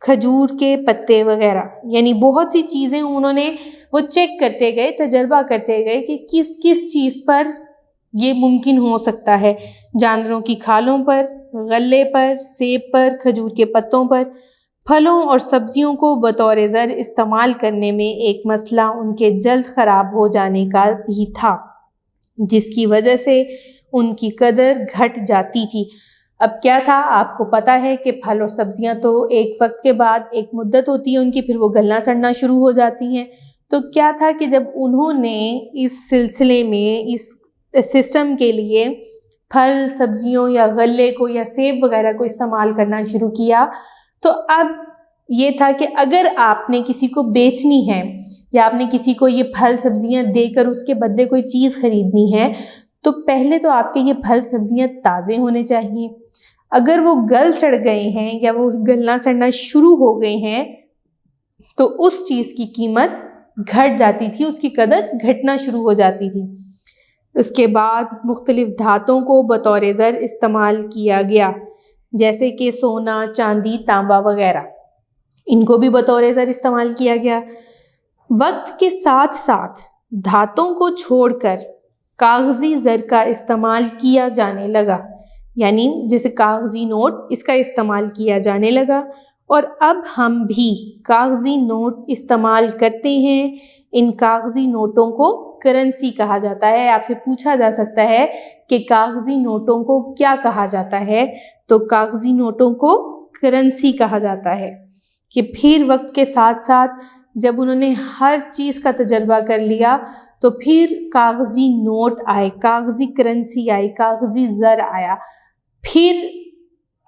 کھجور کے پتے وغیرہ، یعنی بہت سی چیزیں انہوں نے وہ چیک کرتے گئے، تجربہ کرتے گئے کہ کس کس چیز پر یہ ممکن ہو سکتا ہے. جانوروں کی کھالوں پر، غلے پر، سیب پر، کھجور کے پتوں پر. پھلوں اور سبزیوں کو بطور زر استعمال کرنے میں ایک مسئلہ ان کے جلد خراب ہو جانے کا بھی تھا، جس کی وجہ سے ان کی قدر گھٹ جاتی تھی. اب کیا تھا، آپ کو پتہ ہے کہ پھل اور سبزیاں تو ایک وقت کے بعد ایک مدت ہوتی ہے ان کی، پھر وہ گلنا سڑنا شروع ہو جاتی ہیں. تو کیا تھا کہ جب انہوں نے اس سلسلے میں اس سسٹم کے لیے پھل، سبزیوں یا غلے کو یا سیب وغیرہ کو استعمال کرنا شروع کیا، تو اب یہ تھا کہ اگر آپ نے کسی کو بیچنی ہے یا آپ نے کسی کو یہ پھل سبزیاں دے کر اس کے بدلے کوئی چیز خریدنی ہے، تو پہلے تو آپ کے یہ پھل سبزیاں تازے ہونے چاہیے. اگر وہ گل سڑ گئے ہیں یا وہ گلنا سڑنا شروع ہو گئے ہیں تو اس چیز کی قیمت گھٹ جاتی تھی، اس کی قدر گھٹنا شروع ہو جاتی تھی. اس کے بعد مختلف دھاتوں کو بطور زر استعمال کیا گیا، جیسے کہ سونا، چاندی، تانبا وغیرہ، ان کو بھی بطور زر استعمال کیا گیا. وقت کے ساتھ ساتھ دھاتوں کو چھوڑ کر کاغذی زر کا استعمال کیا جانے لگا، یعنی جیسے کاغذی نوٹ، اس کا استعمال کیا جانے لگا. اور اب ہم بھی کاغذی نوٹ استعمال کرتے ہیں. ان کاغذی نوٹوں کو کرنسی کہا جاتا ہے. آپ سے پوچھا جا سکتا ہے کہ کاغذی نوٹوں کو کیا کہا جاتا ہے، تو کاغذی نوٹوں کو کرنسی کہا جاتا ہے. کہ پھر وقت کے ساتھ ساتھ جب انہوں نے ہر چیز کا تجربہ کر لیا تو پھر کاغذی نوٹ آئے، کاغذی کرنسی آئی، کاغذی زر آیا. پھر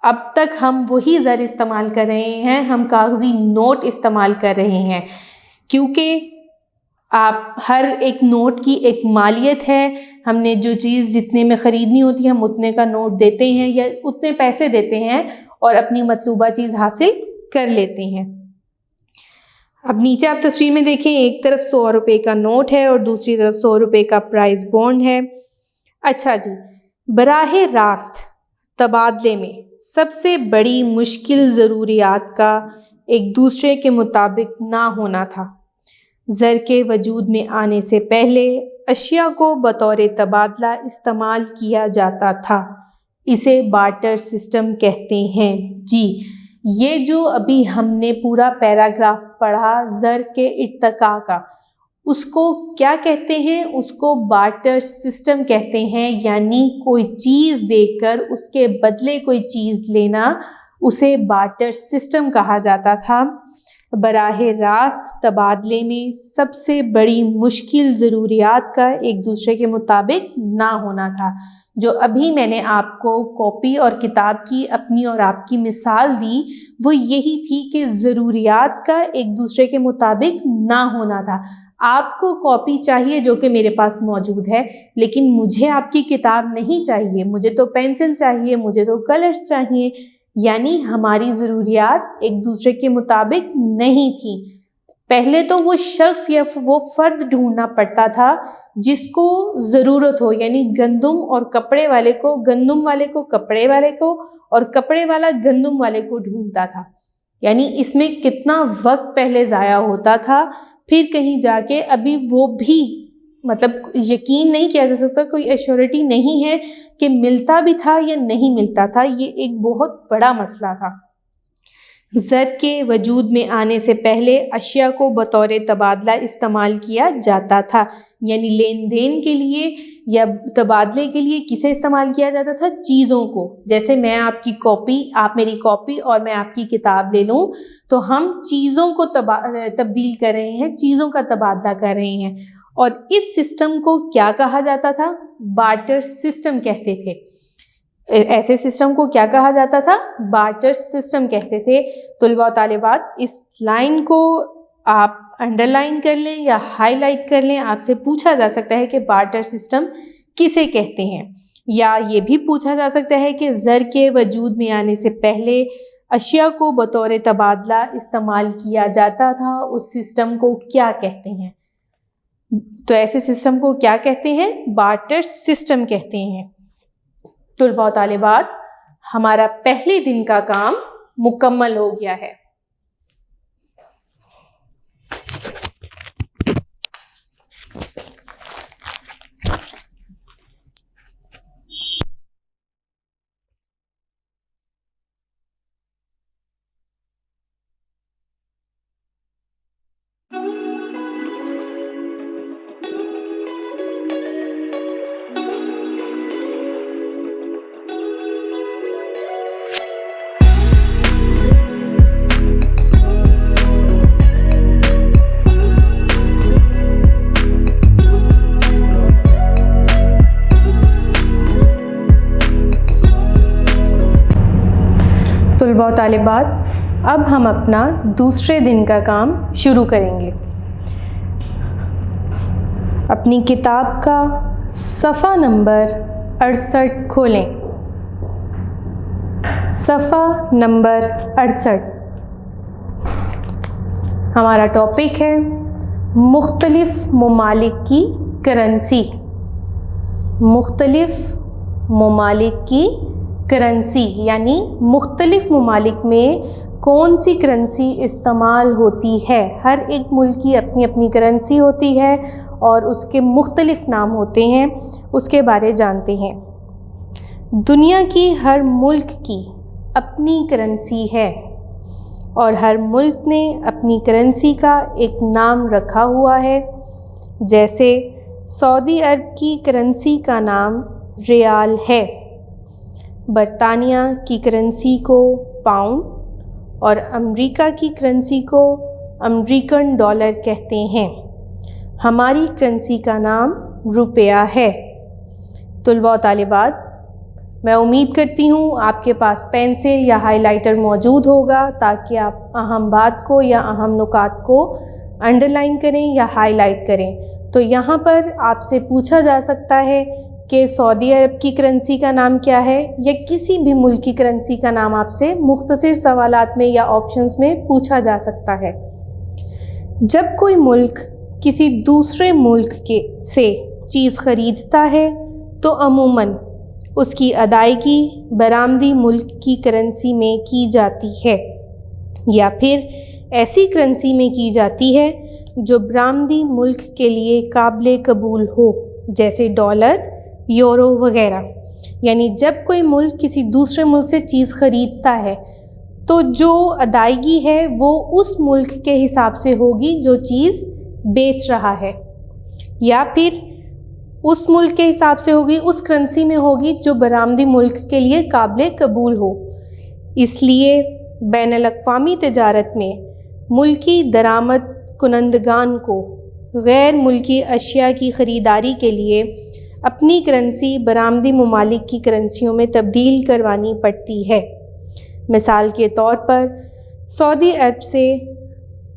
اب تک ہم وہی زر استعمال کر رہے ہیں، ہم کاغذی نوٹ استعمال کر رہے ہیں، کیونکہ آپ ہر ایک نوٹ کی ایک مالیت ہے. ہم نے جو چیز جتنے میں خریدنی ہوتی ہے ہم اتنے کا نوٹ دیتے ہیں یا اتنے پیسے دیتے ہیں اور اپنی مطلوبہ چیز حاصل کر لیتے ہیں. اب نیچے آپ تصویر میں دیکھیں، ایک طرف 100 روپے کا نوٹ ہے اور دوسری طرف 100 روپے کا پرائز بانڈ ہے. اچھا جی، براہ راست تبادلے میں سب سے بڑی مشکل ضروریات کا ایک دوسرے کے مطابق نہ ہونا تھا. زر کے وجود میں آنے سے پہلے اشیاء کو بطور تبادلہ استعمال کیا جاتا تھا. اسے بارٹر سسٹم کہتے ہیں. جی، یہ جو ابھی ہم نے پورا پیراگراف پڑھا زر کے ارتقاء کا، اس کو کیا کہتے ہیں؟ اس کو بارٹر سسٹم کہتے ہیں. یعنی کوئی چیز دے کر اس کے بدلے کوئی چیز لینا، اسے بارٹر سسٹم کہا جاتا تھا. براہ راست تبادلے میں سب سے بڑی مشکل ضروریات کا ایک دوسرے کے مطابق نہ ہونا تھا. جو ابھی میں نے آپ کو کاپی اور کتاب کی اپنی اور آپ کی مثال دی، وہ یہی تھی کہ ضروریات کا ایک دوسرے کے مطابق نہ ہونا تھا. آپ کو کاپی چاہیے جو کہ میرے پاس موجود ہے، لیکن مجھے آپ کی کتاب نہیں چاہیے، مجھے تو پینسل چاہیے، مجھے تو کلرز چاہیے. یعنی ہماری ضروریات ایک دوسرے کے مطابق نہیں تھیں. پہلے تو وہ شخص یا وہ فرد ڈھونڈنا پڑتا تھا جس کو ضرورت ہو، یعنی گندم اور کپڑے والے کو، گندم والے کو کپڑے والے کو، اور کپڑے والا گندم والے کو ڈھونڈتا تھا. یعنی اس میں کتنا وقت پہلے ضائع ہوتا تھا. پھر کہیں جا کے ابھی وہ بھی مطلب یقین نہیں کیا جا سکتا، کوئی ایشورٹی نہیں ہے کہ ملتا بھی تھا یا نہیں ملتا تھا. یہ ایک بہت بڑا مسئلہ تھا. زر کے وجود میں آنے سے پہلے اشیاء کو بطور تبادلہ استعمال کیا جاتا تھا. یعنی لین دین کے لیے یا تبادلے کے لیے کسے استعمال کیا جاتا تھا؟ چیزوں کو. جیسے میں آپ کی کاپی، آپ میری کاپی اور میں آپ کی کتاب لے لوں تو ہم چیزوں کو تبدیل کر رہے ہیں، چیزوں کا تبادلہ کر رہے ہیں. اور اس سسٹم کو کیا کہا جاتا تھا؟ بارٹر سسٹم کہتے تھے. ایسے سسٹم کو کیا کہا جاتا تھا؟ بارٹر سسٹم کہتے تھے. طلباء و طالبات، اس لائن کو آپ انڈر لائن کر لیں یا ہائی لائٹ کر لیں. آپ سے پوچھا جا سکتا ہے کہ بارٹر سسٹم کسے کہتے ہیں؟ یا یہ بھی پوچھا جا سکتا ہے کہ زر کے وجود میں آنے سے پہلے اشیاء کو بطور تبادلہ استعمال کیا جاتا تھا، اس سسٹم کو کیا کہتے ہیں؟ تو ایسے سسٹم کو کیا کہتے ہیں؟ بارٹر سسٹم کہتے ہیں۔ طلباء و طالبات، ہمارا پہلے دن کا کام مکمل ہو گیا ہے۔ طلباء و طالبات، اب ہم اپنا دوسرے دن کا کام شروع کریں گے۔ اپنی کتاب کا صفحہ نمبر 68 کھولیں۔ صفحہ نمبر 68، ہمارا ٹاپک ہے مختلف ممالک کی کرنسی۔ مختلف ممالک کی کرنسی یعنی مختلف ممالک میں کون سی کرنسی استعمال ہوتی ہے۔ ہر ایک ملک کی اپنی اپنی کرنسی ہوتی ہے اور اس کے مختلف نام ہوتے ہیں، اس کے بارے جانتے ہیں۔ دنیا کی ہر ملک کی اپنی کرنسی ہے اور ہر ملک نے اپنی کرنسی کا ایک نام رکھا ہوا ہے۔ جیسے سعودی عرب کی کرنسی کا نام ریال ہے، برطانیہ کی کرنسی کو پاؤنڈ اور امریکہ کی کرنسی کو امریکن ڈالر کہتے ہیں۔ ہماری کرنسی کا نام روپیہ ہے۔ طلباء و طالبات، میں امید کرتی ہوں آپ کے پاس پینسل یا ہائی لائٹر موجود ہوگا تاکہ آپ اہم بات کو یا اہم نکات کو انڈر لائن کریں یا ہائی لائٹ کریں۔ تو یہاں پر آپ سے پوچھا جا سکتا ہے کہ سعودی عرب کی کرنسی کا نام کیا ہے، یا کسی بھی ملک کی کرنسی کا نام آپ سے مختصر سوالات میں یا آپشنز میں پوچھا جا سکتا ہے۔ جب کوئی ملک کسی دوسرے ملک سے چیز خریدتا ہے تو عموماً اس کی ادائیگی برآمدی ملک کی کرنسی میں کی جاتی ہے یا پھر ایسی کرنسی میں کی جاتی ہے جو برآمدی ملک کے لیے قابل قبول ہو، جیسے ڈالر، یورو وغیرہ۔ یعنی جب کوئی ملک کسی دوسرے ملک سے چیز خریدتا ہے تو جو ادائیگی ہے وہ اس ملک کے حساب سے ہوگی جو چیز بیچ رہا ہے، یا پھر اس ملک کے حساب سے ہوگی، اس کرنسی میں ہوگی جو برآمدی ملک کے لیے قابل قبول ہو۔ اس لیے بین الاقوامی تجارت میں ملکی درآمد کنندگان کو غیر ملکی اشیاء کی خریداری کے لیے اپنی کرنسی برآمدی ممالک کی کرنسیوں میں تبدیل کروانی پڑتی ہے۔ مثال کے طور پر سعودی عرب سے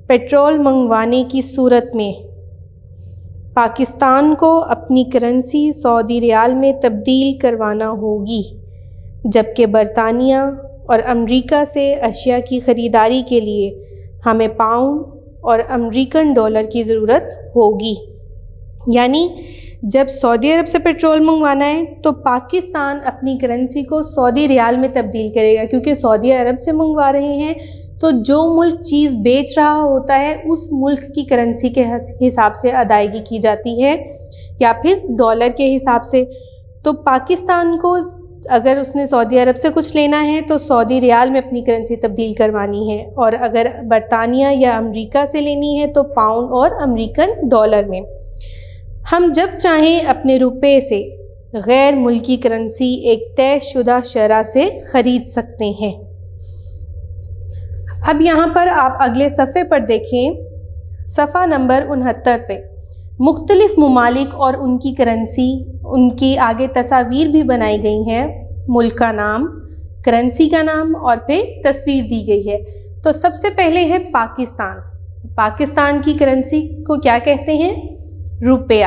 پیٹرول منگوانے کی صورت میں پاکستان کو اپنی کرنسی سعودی ریال میں تبدیل کروانا ہوگی، جبکہ برطانیہ اور امریکہ سے اشیاء کی خریداری کے لیے ہمیں پاؤنڈ اور امریکن ڈالر کی ضرورت ہوگی۔ یعنی جب سعودی عرب سے پیٹرول منگوانا ہے تو پاکستان اپنی کرنسی کو سعودی ریال میں تبدیل کرے گا، کیونکہ سعودی عرب سے منگوا رہے ہیں تو جو ملک چیز بیچ رہا ہوتا ہے اس ملک کی کرنسی کے حساب سے ادائیگی کی جاتی ہے یا پھر ڈالر کے حساب سے۔ تو پاکستان کو اگر اس نے سعودی عرب سے کچھ لینا ہے تو سعودی ریال میں اپنی کرنسی تبدیل کروانی ہے، اور اگر برطانیہ یا امریکہ سے لینی ہے تو پاؤنڈ اور امریکن ڈالر میں۔ ہم جب چاہیں اپنے روپے سے غیر ملکی کرنسی ایک طے شدہ شرح سے خرید سکتے ہیں۔ اب یہاں پر آپ اگلے صفحے پر دیکھیں، صفحہ نمبر 69 پہ مختلف ممالک اور ان کی کرنسی، ان کی آگے تصاویر بھی بنائی گئی ہیں، ملک کا نام، کرنسی کا نام اور پھر تصویر دی گئی ہے۔ تو سب سے پہلے ہے پاکستان۔ پاکستان کی کرنسی کو کیا کہتے ہیں؟ روپیہ۔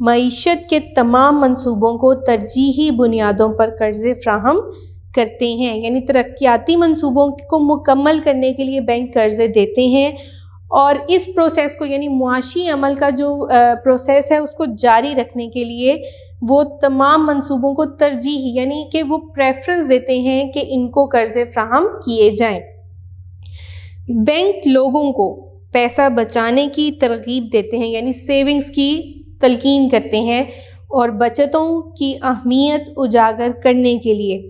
معیشت کے تمام منصوبوں کو ترجیحی بنیادوں پر قرضے فراہم کرتے ہیں، یعنی ترقیاتی منصوبوں کو مکمل کرنے کے لیے بینک قرضے دیتے ہیں، اور اس پروسیس کو یعنی معاشی عمل کا جو پروسیس ہے اس کو جاری رکھنے کے لیے وہ تمام منصوبوں کو ترجیح یعنی کہ وہ پریفرنس دیتے ہیں کہ ان کو قرضے فراہم کیے جائیں۔ بینک لوگوں کو پیسہ بچانے کی ترغیب دیتے ہیں، یعنی سیونگز کی تلقین کرتے ہیں، اور بچتوں کی اہمیت اجاگر کرنے کے لیے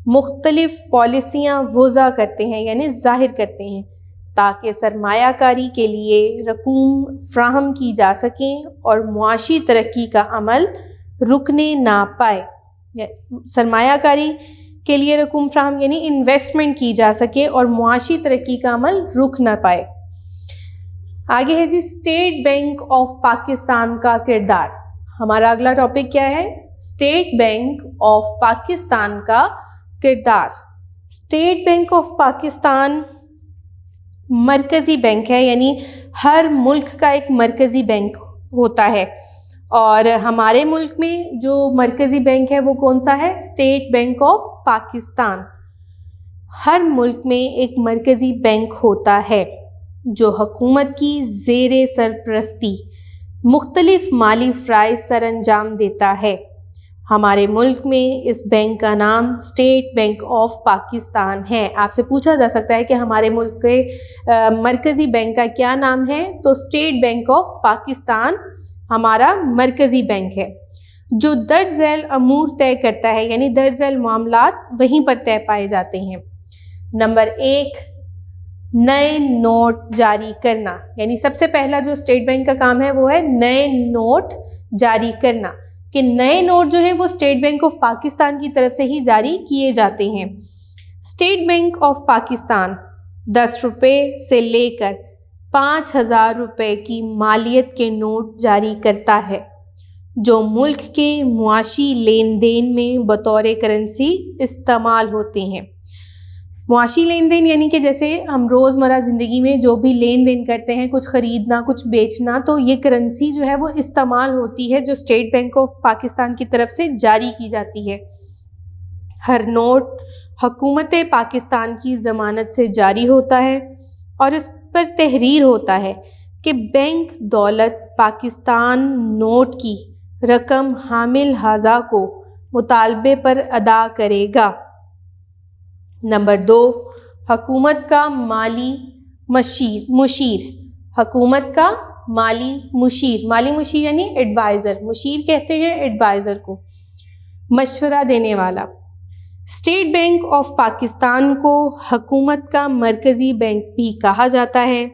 مختلف پالیسیاں وضع کرتے ہیں، یعنی ظاہر کرتے ہیں، تاکہ سرمایہ کاری کے لیے رقوم فراہم کی جا سکیں اور معاشی ترقی کا عمل رکنے نہ پائے۔ سرمایہ کاری کے لیے رقوم فراہم یعنی انویسٹمنٹ کی جا سکے اور معاشی ترقی کا عمل رک نہ پائے۔ آگے ہے جی اسٹیٹ بینک آف پاکستان کا کردار۔ ہمارا اگلا ٹاپک کیا ہے؟ اسٹیٹ بینک آف پاکستان کا کردار۔ اسٹیٹ بینک آف پاکستان مرکزی بینک ہے، یعنی ہر ملک کا ایک مرکزی بینک ہوتا ہے، اور ہمارے ملک میں جو مرکزی بینک ہے وہ کون سا ہے؟ State bank of Pakistan. ہر ملک میں ایک مرکزی بینک ہوتا ہے جو حکومت کی زیر سرپرستی مختلف مالی فرائض سر انجام دیتا ہے۔ ہمارے ملک میں اس بینک کا نام اسٹیٹ بینک آف پاکستان ہے۔ آپ سے پوچھا جا سکتا ہے کہ ہمارے ملک کے مرکزی بینک کا کیا نام ہے؟ تو اسٹیٹ بینک آف پاکستان ہمارا مرکزی بینک ہے، جو درج ذیل امور طے کرتا ہے، یعنی درج ذیل معاملات وہیں پر طے پائے جاتے ہیں۔ نمبر 1، نئے نوٹ جاری کرنا، یعنی سب سے پہلا جو اسٹیٹ بینک کا کام ہے وہ ہے نئے نوٹ جاری کرنا، کہ نئے نوٹ جو ہیں وہ اسٹیٹ بینک آف پاکستان کی طرف سے ہی جاری کیے جاتے ہیں۔ اسٹیٹ بینک آف پاکستان 10 روپے سے لے کر 5000 روپے کی مالیت کے نوٹ جاری کرتا ہے، جو ملک کے معاشی لین دین میں بطور کرنسی استعمال ہوتے ہیں۔ معاشی لین دین یعنی کہ جیسے ہم روزمرہ زندگی میں جو بھی لین دین کرتے ہیں، کچھ خریدنا، کچھ بیچنا، تو یہ کرنسی جو ہے وہ استعمال ہوتی ہے جو اسٹیٹ بینک آف پاکستان کی طرف سے جاری کی جاتی ہے۔ ہر نوٹ حکومت پاکستان کی ضمانت سے جاری ہوتا ہے، اور اس پر تحریر ہوتا ہے کہ بینک دولت پاکستان نوٹ کی رقم حامل حاضہ کو مطالبے پر ادا کرے گا۔ نمبر 2، حکومت کا مالی مشیر۔ حکومت کا مالی مشیر یعنی ایڈوائزر، مشیر کہتے ہیں ایڈوائزر کو، مشورہ دینے والا۔ اسٹیٹ بینک آف پاکستان کو حکومت کا مرکزی بینک بھی کہا جاتا ہے،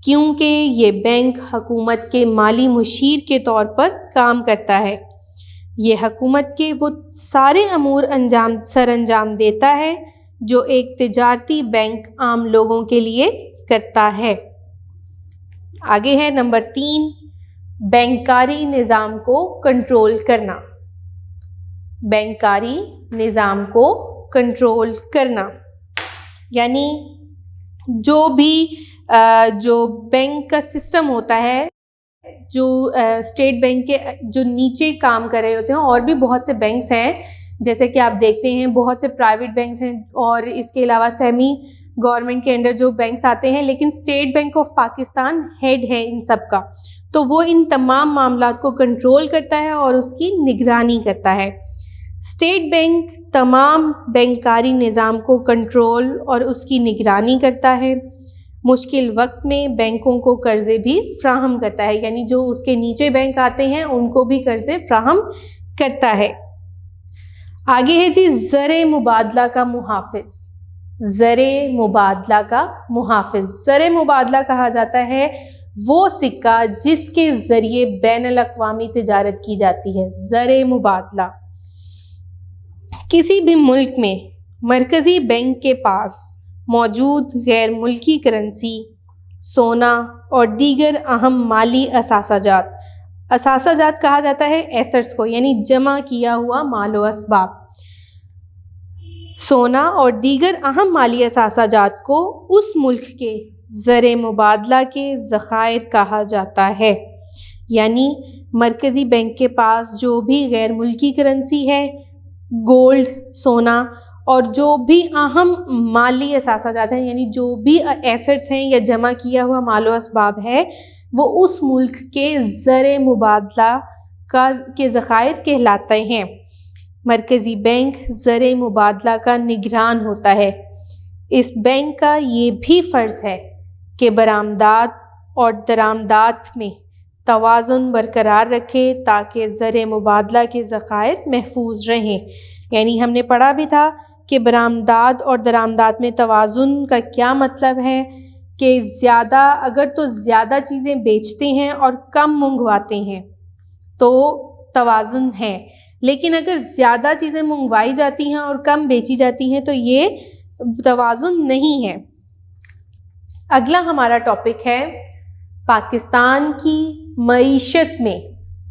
کیونکہ یہ بینک حکومت کے مالی مشیر کے طور پر کام کرتا ہے۔ یہ حکومت کے وہ سارے امور سر انجام دیتا ہے جو ایک تجارتی بینک عام لوگوں کے لیے کرتا ہے۔ آگے ہے نمبر 3، بینکاری نظام کو کنٹرول کرنا۔ بینکاری نظام کو کنٹرول کرنا یعنی جو بینک کا سسٹم ہوتا ہے، جو اسٹیٹ بینک کے جو نیچے کام کر رہے ہوتے ہیں، اور بھی بہت سے بینکس ہیں، جیسے کہ آپ دیکھتے ہیں بہت سے پرائیویٹ بینکس ہیں، اور اس کے علاوہ سیمی گورنمنٹ کے انڈر جو بینکس آتے ہیں، لیکن state bank of Pakistan head ہے ان سب کا، تو وہ ان تمام معاملات کو کنٹرول کرتا ہے اور اس کی نگرانی کرتا ہے۔ اسٹیٹ بینک تمام بینکاری نظام کو کنٹرول اور اس کی نگرانی کرتا ہے۔ مشکل وقت میں بینکوں کو قرضے بھی فراہم کرتا ہے، یعنی جو اس کے نیچے بینک آتے ہیں ان کو بھی قرضے فراہم کرتا ہے۔ آگے ہے جی زر مبادلہ کا محافظ۔ زر مبادلہ کا محافظ، زر مبادلہ کہا جاتا ہے وہ سکہ جس کے ذریعے بین الاقوامی تجارت کی جاتی ہے۔ زر مبادلہ، کسی بھی ملک میں مرکزی بینک کے پاس موجود غیر ملکی کرنسی، سونا اور دیگر اہم مالی اثاثہ جات کہا جاتا ہے ایسٹس کو، یعنی جمع کیا ہوا مال و اسباب۔ سونا اور دیگر اہم مالی اثاثہ جات کو اس ملک کے زر مبادلہ کے ذخائر کہا جاتا ہے۔ یعنی مرکزی بینک کے پاس جو بھی غیر ملکی کرنسی ہے، گولڈ، سونا اور جو بھی اہم مالی اثاثات ہیں، یعنی جو بھی ایسٹس ہیں یا جمع کیا ہوا مال و اسباب ہے، وہ اس ملک کے زر مبادلہ کے ذخائر کہلاتے ہیں۔ مرکزی بینک زر مبادلہ کا نگران ہوتا ہے۔ اس بینک کا یہ بھی فرض ہے کہ برآمدات اور درآمدات میں توازن برقرار رکھے تاکہ زر مبادلہ کے ذخائر محفوظ رہیں۔ یعنی ہم نے پڑھا بھی تھا کہ برآمدات اور درآمدات میں توازن کا کیا مطلب ہے کہ اگر تو زیادہ چیزیں بیچتے ہیں اور کم منگواتے ہیں تو توازن ہے، لیکن اگر زیادہ چیزیں منگوائی جاتی ہیں اور کم بیچی جاتی ہیں تو یہ توازن نہیں ہے۔ اگلا ہمارا ٹاپک ہے پاکستان کی معیشت میں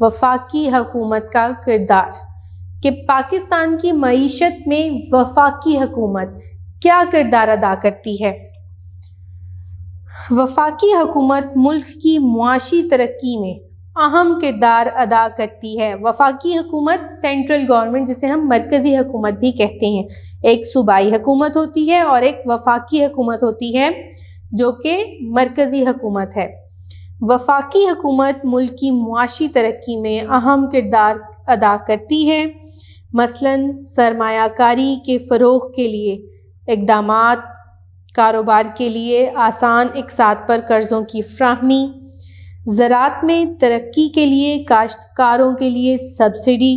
وفاقی حکومت کا کردار، کہ پاکستان کی معیشت میں وفاقی حکومت کیا کردار ادا کرتی ہے۔ وفاقی حکومت ملک کی معاشی ترقی میں اہم کردار ادا کرتی ہے۔ وفاقی حکومت سینٹرل گورنمنٹ، جسے ہم مرکزی حکومت بھی کہتے ہیں، ایک صوبائی حکومت ہوتی ہے اور ایک وفاقی حکومت ہوتی ہے جو کہ مرکزی حکومت ہے۔ وفاقی حکومت ملک کی معاشی ترقی میں اہم کردار ادا کرتی ہے، مثلاً سرمایہ کاری کے فروغ کے لیے اقدامات، کاروبار کے لیے آسان اقساط پر قرضوں کی فراہمی، زراعت میں ترقی کے لیے کاشتکاروں کے لیے سبسڈی،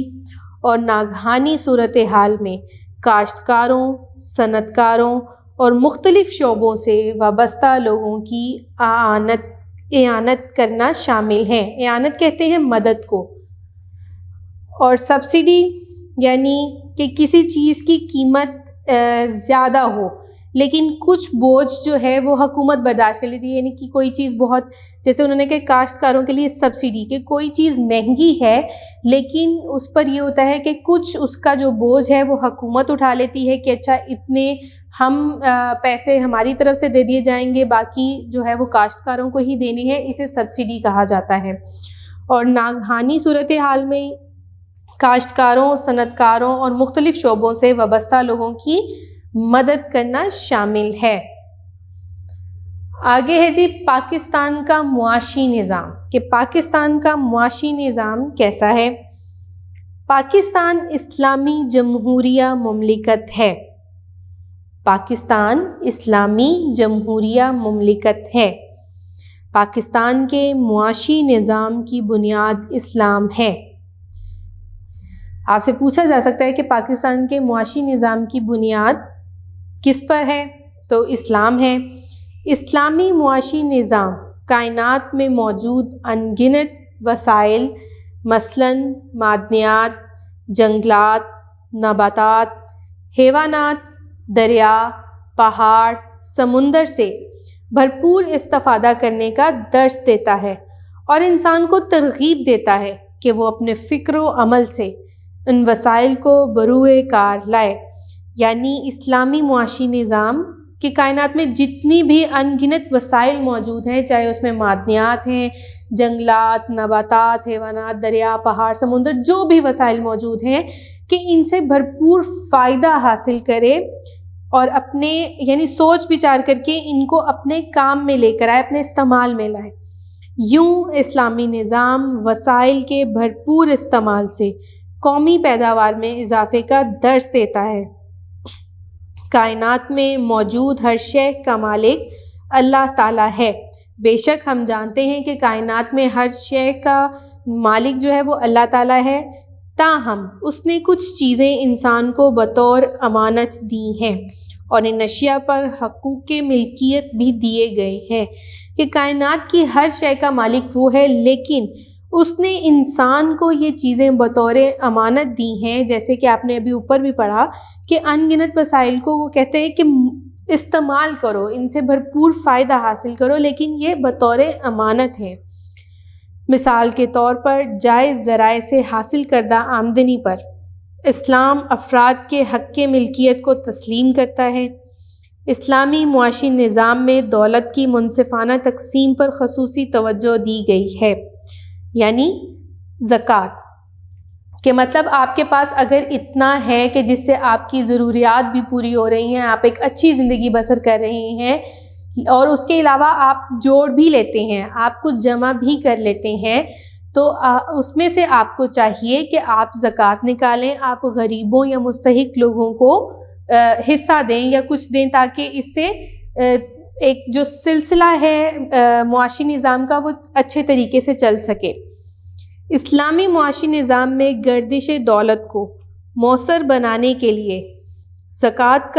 اور ناگہانی صورتحال میں کاشتکاروں، صنعت کاروں اور مختلف شعبوں سے وابستہ لوگوں کی اعانت کرنا شامل ہے۔ اعانت کہتے ہیں مدد کو، اور سبسڈی یعنی کہ کسی چیز کی قیمت زیادہ ہو لیکن کچھ بوجھ جو ہے وہ حکومت برداشت کر لیتی ہے، یعنی کہ کوئی چیز بہت، جیسے انہوں نے کہا کاشتکاروں کے لیے سبسڈی، کہ کوئی چیز مہنگی ہے لیکن اس پر یہ ہوتا ہے کہ کچھ اس کا جو بوجھ ہے وہ حکومت اٹھا لیتی ہے کہ اچھا اتنے ہم پیسے ہماری طرف سے دے دیے جائیں گے، باقی جو ہے وہ کاشتکاروں کو ہی دینے ہیں، اسے سبسڈی کہا جاتا ہے۔ اور ناگہانی صورتحال میں کاشتکاروں، صنعت کاروں اور مختلف شعبوں سے وابستہ لوگوں کی مدد کرنا شامل ہے۔ آگے ہے جی پاکستان کا معاشی نظام، کہ پاکستان کا معاشی نظام کیسا ہے۔ پاکستان اسلامی جمہوریہ مملکت ہے۔ پاکستان اسلامی جمہوریہ مملکت ہے۔ پاکستان کے معاشی نظام کی بنیاد اسلام ہے۔ آپ سے پوچھا جا سکتا ہے کہ پاکستان کے معاشی نظام کی بنیاد کس پر ہے؟ تو اسلام ہے۔ اسلامی معاشی نظام کائنات میں موجود انگنت وسائل، مثلاً معدنیات، جنگلات، نباتات، حیوانات، دریا، پہاڑ، سمندر سے بھرپور استفادہ کرنے کا درس دیتا ہے اور انسان کو ترغیب دیتا ہے کہ وہ اپنے فکر و عمل سے ان وسائل کو بروئے کار لائے۔ یعنی اسلامی معاشی نظام کہ کائنات میں جتنی بھی انگنت وسائل موجود ہیں، چاہے اس میں معدنیات ہیں، جنگلات، نباتات، حیوانات، دریا، پہاڑ، سمندر، جو بھی وسائل موجود ہیں، کہ ان سے بھرپور فائدہ حاصل کرے اور اپنے یعنی سوچ بچار کر کے ان کو اپنے کام میں لے کر آئے، اپنے استعمال میں لائے۔ یوں اسلامی نظام وسائل کے بھرپور استعمال سے قومی پیداوار میں اضافے کا درس دیتا ہے۔ کائنات میں موجود ہر شے کا مالک اللہ تعالیٰ ہے۔ بے شک ہم جانتے ہیں کہ کائنات میں ہر شے کا مالک جو ہے وہ اللہ تعالیٰ ہے، تاہم اس نے کچھ چیزیں انسان کو بطور امانت دی ہیں اور ان اشیاء پر حقوق ملکیت بھی دیے گئے ہیں، کہ کائنات کی ہر شے کا مالک وہ ہے، لیکن اس نے انسان کو یہ چیزیں بطور امانت دی ہیں، جیسے کہ آپ نے ابھی اوپر بھی پڑھا کہ انگنت وسائل کو وہ کہتے ہیں کہ استعمال کرو، ان سے بھرپور فائدہ حاصل کرو، لیکن یہ بطور امانت ہے۔ مثال کے طور پر جائز ذرائع سے حاصل کردہ آمدنی پر اسلام افراد کے حق ملکیت کو تسلیم کرتا ہے۔ اسلامی معاشی نظام میں دولت کی منصفانہ تقسیم پر خصوصی توجہ دی گئی ہے۔ یعنی زکوٰۃ کہ مطلب آپ کے پاس اگر اتنا ہے کہ جس سے آپ کی ضروریات بھی پوری ہو رہی ہیں، آپ ایک اچھی زندگی بسر کر رہے ہیں، اور اس کے علاوہ آپ جوڑ بھی لیتے ہیں، آپ کچھ جمع بھی کر لیتے ہیں، تو اس میں سے آپ کو چاہیے کہ آپ زکوٰۃ نکالیں، آپ غریبوں یا مستحق لوگوں کو حصہ دیں یا کچھ دیں، تاکہ اس سے ایک جو سلسلہ ہے معاشی نظام کا وہ اچھے طریقے سے چل سکے۔ اسلامی معاشی نظام میں گردش دولت کو مؤثر بنانے کے لیے زکوٰۃ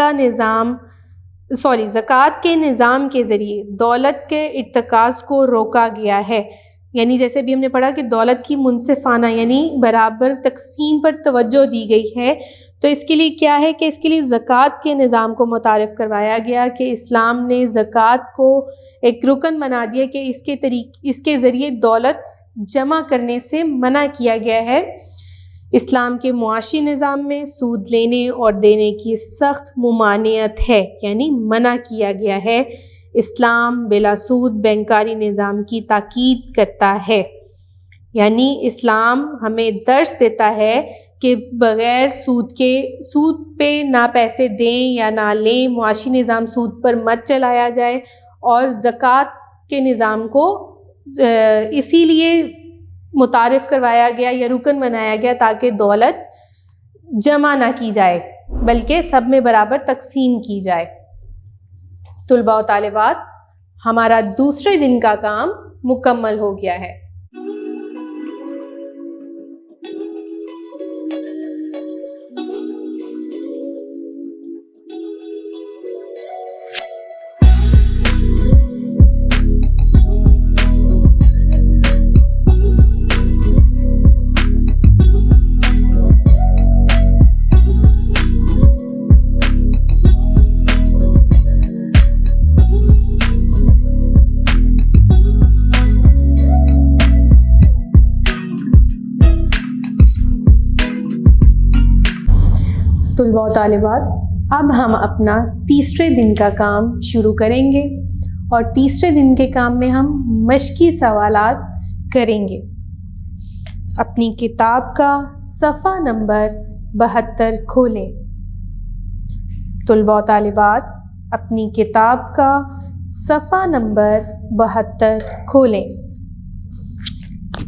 کے نظام کے ذریعے دولت کے ارتکاز کو روکا گیا ہے، یعنی جیسے بھی ہم نے پڑھا کہ دولت کی منصفانہ یعنی برابر تقسیم پر توجہ دی گئی ہے، تو اس کے لیے کیا ہے کہ اس کے لیے زکوٰۃ کے نظام کو متعارف کروایا گیا کہ اسلام نے زکوٰۃ کو ایک رکن بنا دیا کہ اس کے ذریعے دولت جمع کرنے سے منع کیا گیا ہے۔ اسلام کے معاشی نظام میں سود لینے اور دینے کی سخت ممانعت ہے، یعنی منع کیا گیا ہے۔ اسلام بلا سود بینکاری نظام کی تاکید کرتا ہے، یعنی اسلام ہمیں درس دیتا ہے کہ بغیر سود پہ نہ پیسے دیں یا نہ لیں، معاشی نظام سود پر مت چلایا جائے، اور زکوٰۃ کے نظام کو اسی لیے متعارف کروایا گیا یا رکن بنایا گیا تاکہ دولت جمع نہ کی جائے بلکہ سب میں برابر تقسیم کی جائے۔ طلباء و طالبات، ہمارا دوسرے دن کا کام مکمل ہو گیا ہے۔ طلباء و طالبات، اب ہم اپنا تیسرے دن کا کام شروع کریں گے، اور تیسرے دن کے کام میں ہم مشقی سوالات کریں گے۔ اپنی کتاب کا صفحہ نمبر 72 کھولیں۔ طلباء و طالبات، اپنی کتاب کا صفحہ نمبر 72 کھولیں۔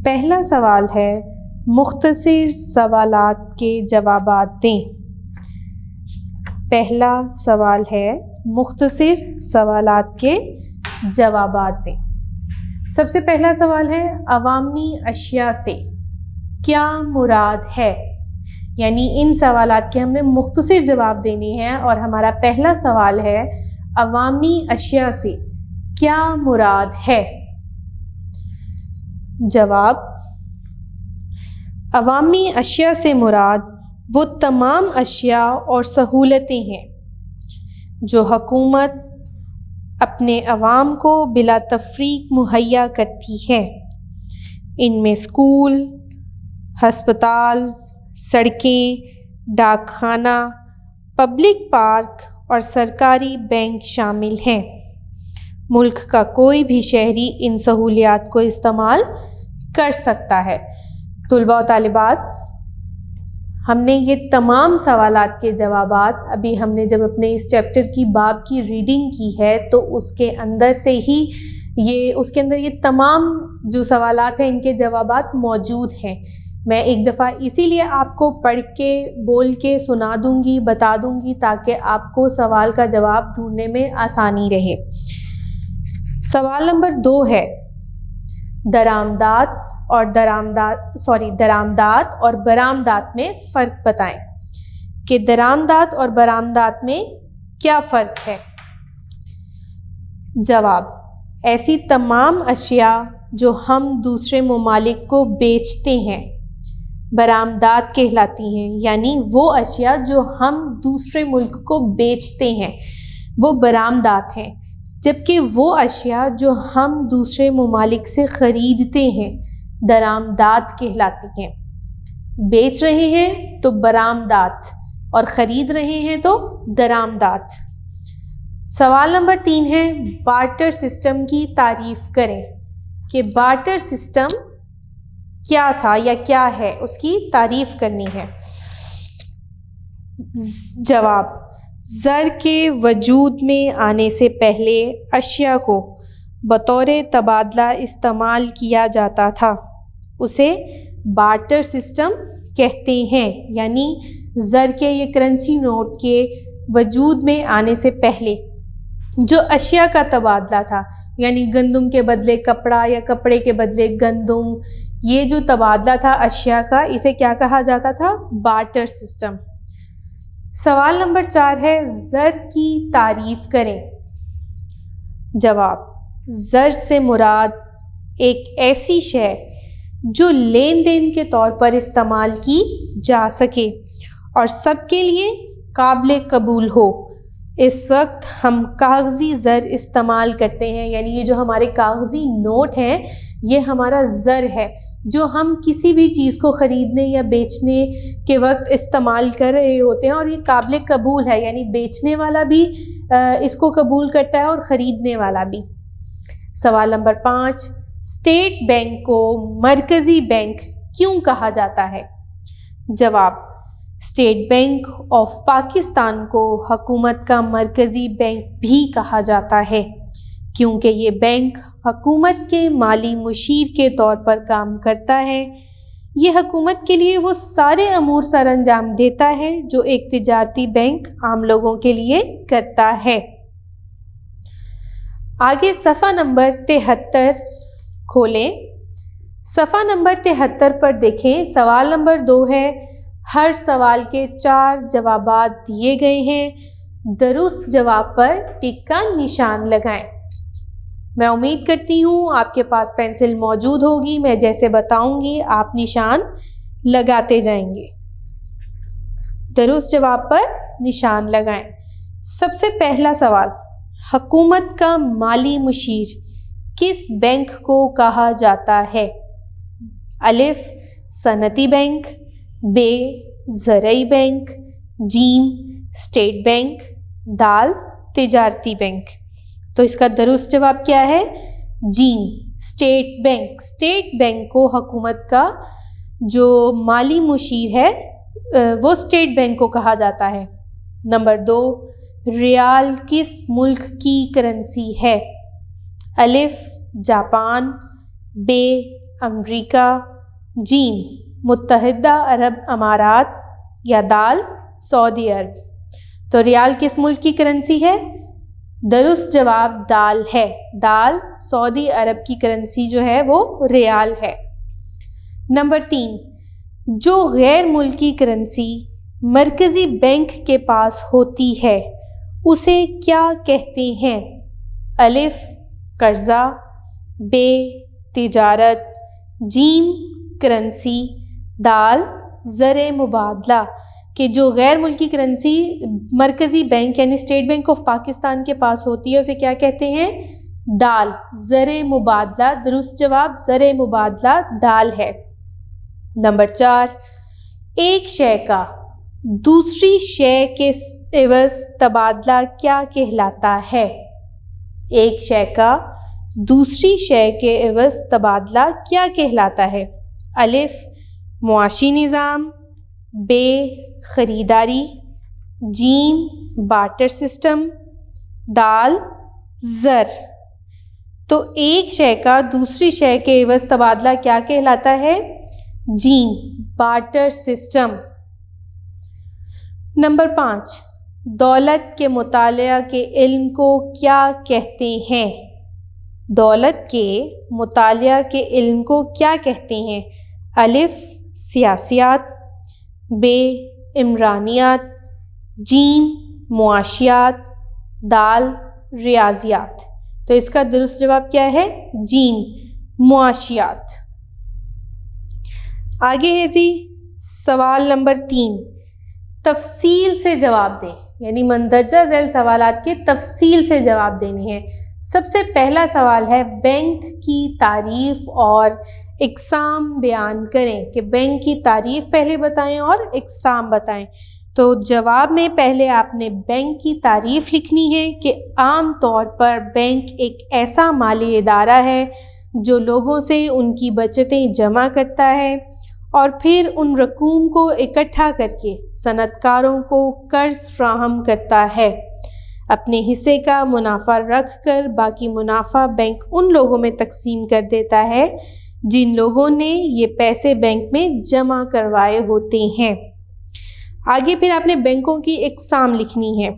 پہلا سوال ہے مختصر سوالات کے جوابات دیں۔ پہلا سوال ہے مختصر سوالات کے جوابات دیں۔ سب سے پہلا سوال ہے عوامی اشیاء سے کیا مراد ہے، یعنی ان سوالات کے ہم نے مختصر جواب دینے ہیں، اور ہمارا پہلا سوال ہے عوامی اشیاء سے کیا مراد ہے۔ جواب: عوامی اشیاء سے مراد وہ تمام اشیاء اور سہولتیں ہیں جو حکومت اپنے عوام کو بلا تفریق مہیا کرتی ہے۔ ان میں اسکول، ہسپتال، سڑکیں، ڈاک خانہ، پبلک پارک اور سرکاری بینک شامل ہیں۔ ملک کا کوئی بھی شہری ان سہولیات کو استعمال کر سکتا ہے۔ طلباء و طالبات، ہم نے یہ تمام سوالات کے جوابات ابھی ہم نے جب اپنے اس چیپٹر کی باب کی ریڈنگ کی ہے تو اس کے اندر یہ تمام جو سوالات ہیں ان کے جوابات موجود ہیں۔ میں ایک دفعہ اسی لیے آپ کو پڑھ کے بول کے سنا دوں گی، بتا دوں گی، تاکہ آپ کو سوال کا جواب ڈھونڈنے میں آسانی رہے۔ سوال نمبر 2 ہے درآمدات اور برآمدات میں فرق بتائیں کہ درآمدات اور برآمدات میں کیا فرق ہے۔ جواب: ایسی تمام اشیاء جو ہم دوسرے ممالک کو بیچتے ہیں برآمدات کہلاتی ہیں، یعنی وہ اشیاء جو ہم دوسرے ملک کو بیچتے ہیں وہ برآمدات ہیں، جبکہ وہ اشیاء جو ہم دوسرے ممالک سے خریدتے ہیں درآمدات کہلاتی ہیں۔ بیچ رہے ہیں تو برآمدات، اور خرید رہے ہیں تو درآمدات۔ سوال نمبر 3 ہے بارٹر سسٹم کی تعریف کریں کہ بارٹر سسٹم کیا تھا یا کیا ہے، اس کی تعریف کرنی ہے۔ جواب: زر کے وجود میں آنے سے پہلے اشیاء کو بطور تبادلہ استعمال کیا جاتا تھا، اسے بارٹر سسٹم کہتے ہیں۔ یعنی زر کے، یہ کرنسی نوٹ کے وجود میں آنے سے پہلے جو اشیاء کا تبادلہ تھا، یعنی گندم کے بدلے کپڑا یا کپڑے کے بدلے گندم، یہ جو تبادلہ تھا اشیاء کا، اسے کیا کہا جاتا تھا؟ Barter system. سوال نمبر 4 ہے، زر کی تعریف کریں۔ جواب: زر سے مراد ایک ایسی شے جو لین دین کے طور پر استعمال کی جا سکے اور سب کے لیے قابل قبول ہو۔ اس وقت ہم کاغذی زر استعمال کرتے ہیں، یعنی یہ جو ہمارے کاغذی نوٹ ہیں یہ ہمارا زر ہے جو ہم کسی بھی چیز کو خریدنے یا بیچنے کے وقت استعمال کر رہے ہوتے ہیں، اور یہ قابل قبول ہے، یعنی بیچنے والا بھی اس کو قبول کرتا ہے اور خریدنے والا بھی۔ سوال نمبر 5، اسٹیٹ بینک کو مرکزی بینک کیوں کہا جاتا ہے؟ جواب: اسٹیٹ بینک آف پاکستان کو حکومت کا مرکزی بینک بھی کہا جاتا ہے، کیونکہ یہ بینک حکومت کے مالی مشیر کے طور پر کام کرتا ہے۔ یہ حکومت کے لیے وہ سارے امور سر انجام دیتا ہے جو ایک تجارتی بینک عام لوگوں کے لیے کرتا ہے۔ آگے صفحہ نمبر 73 کھولیں۔ صفحہ نمبر 73 پر دیکھیں، سوال نمبر 2 ہے، ہر سوال کے 4 جوابات دیے گئے ہیں، درست جواب پر ٹک کا نشان لگائیں۔ میں امید کرتی ہوں آپ کے پاس پینسل موجود ہوگی، میں جیسے بتاؤں گی آپ نشان لگاتے جائیں گے۔ درست جواب پر نشان لگائیں۔ سب سے پہلا سوال، حکومت کا مالی مشیر کس بینک کو کہا جاتا ہے؟ الف صنعتی بینک، ب زرعی بینک، جیم اسٹیٹ بینک، دال تجارتی بینک۔ تو اس کا درست جواب کیا ہے؟ جیم اسٹیٹ بینک۔ اسٹیٹ بینک کو حکومت کا جو مالی مشیر ہے وہ اسٹیٹ بینک کو کہا جاتا ہے۔ نمبر 2، ریال کس ملک کی کرنسی ہے؟ الف جاپان، ب امریکہ، جیم متحدہ عرب امارات، یا دال سعودی عرب۔ تو ریال کس ملک کی کرنسی ہے؟ درست جواب دال ہے۔ دال سعودی عرب کی کرنسی جو ہے وہ ریال ہے۔ نمبر 3، جو غیر ملکی کرنسی مرکزی بینک کے پاس ہوتی ہے اسے کیا کہتے ہیں؟ الف قرضہ، ب تجارت، جیم کرنسی، دال زر مبادلہ۔ کہ جو غیر ملکی کرنسی مرکزی بینک یعنی اسٹیٹ بینک آف پاکستان کے پاس ہوتی ہے اسے کیا کہتے ہیں؟ دال زر مبادلہ۔ درست جواب زر مبادلہ دال ہے۔ نمبر 4، ایک شے کا دوسری شے کے عوض تبادلہ کیا کہلاتا ہے؟ ایک شے کا دوسری شے کے عوض تبادلہ کیا کہلاتا ہے؟ الف معاشی نظام، ب خریداری، جیم بارٹر سسٹم، دال زر۔ تو ایک شے کا دوسری شے کے عوض تبادلہ کیا کہلاتا ہے؟ جیم بارٹر سسٹم۔ نمبر 5، دولت کے مطالعہ کے علم کو کیا کہتے ہیں؟ دولت کے مطالعہ کے علم کو کیا کہتے ہیں؟ الف سیاسیات، ب عمرانیات، جیم معاشیات، دال ریاضیات۔ تو اس کا درست جواب کیا ہے؟ جیم معاشیات۔ آگے ہے جی سوال نمبر 3، تفصیل سے جواب دیں، یعنی مندرجہ ذیل سوالات کے تفصیل سے جواب دینی ہے۔ سب سے پہلا سوال ہے، بینک کی تعریف اور اقسام بیان کریں، کہ بینک کی تعریف پہلے بتائیں اور اقسام بتائیں۔ تو جواب میں پہلے آپ نے بینک کی تعریف لکھنی ہے کہ عام طور پر بینک ایک ایسا مالی ادارہ ہے جو لوگوں سے ان کی بچتیں جمع کرتا ہے اور پھر ان رقوم کو اکٹھا کر کے صنعت کاروں کو قرض فراہم کرتا ہے۔ اپنے حصے کا منافع رکھ کر باقی منافع بینک ان لوگوں میں تقسیم کر دیتا ہے جن لوگوں نے یہ پیسے بینک میں جمع کروائے ہوتے ہیں۔ آگے پھر آپ نے بینکوں کی اقسام لکھنی ہے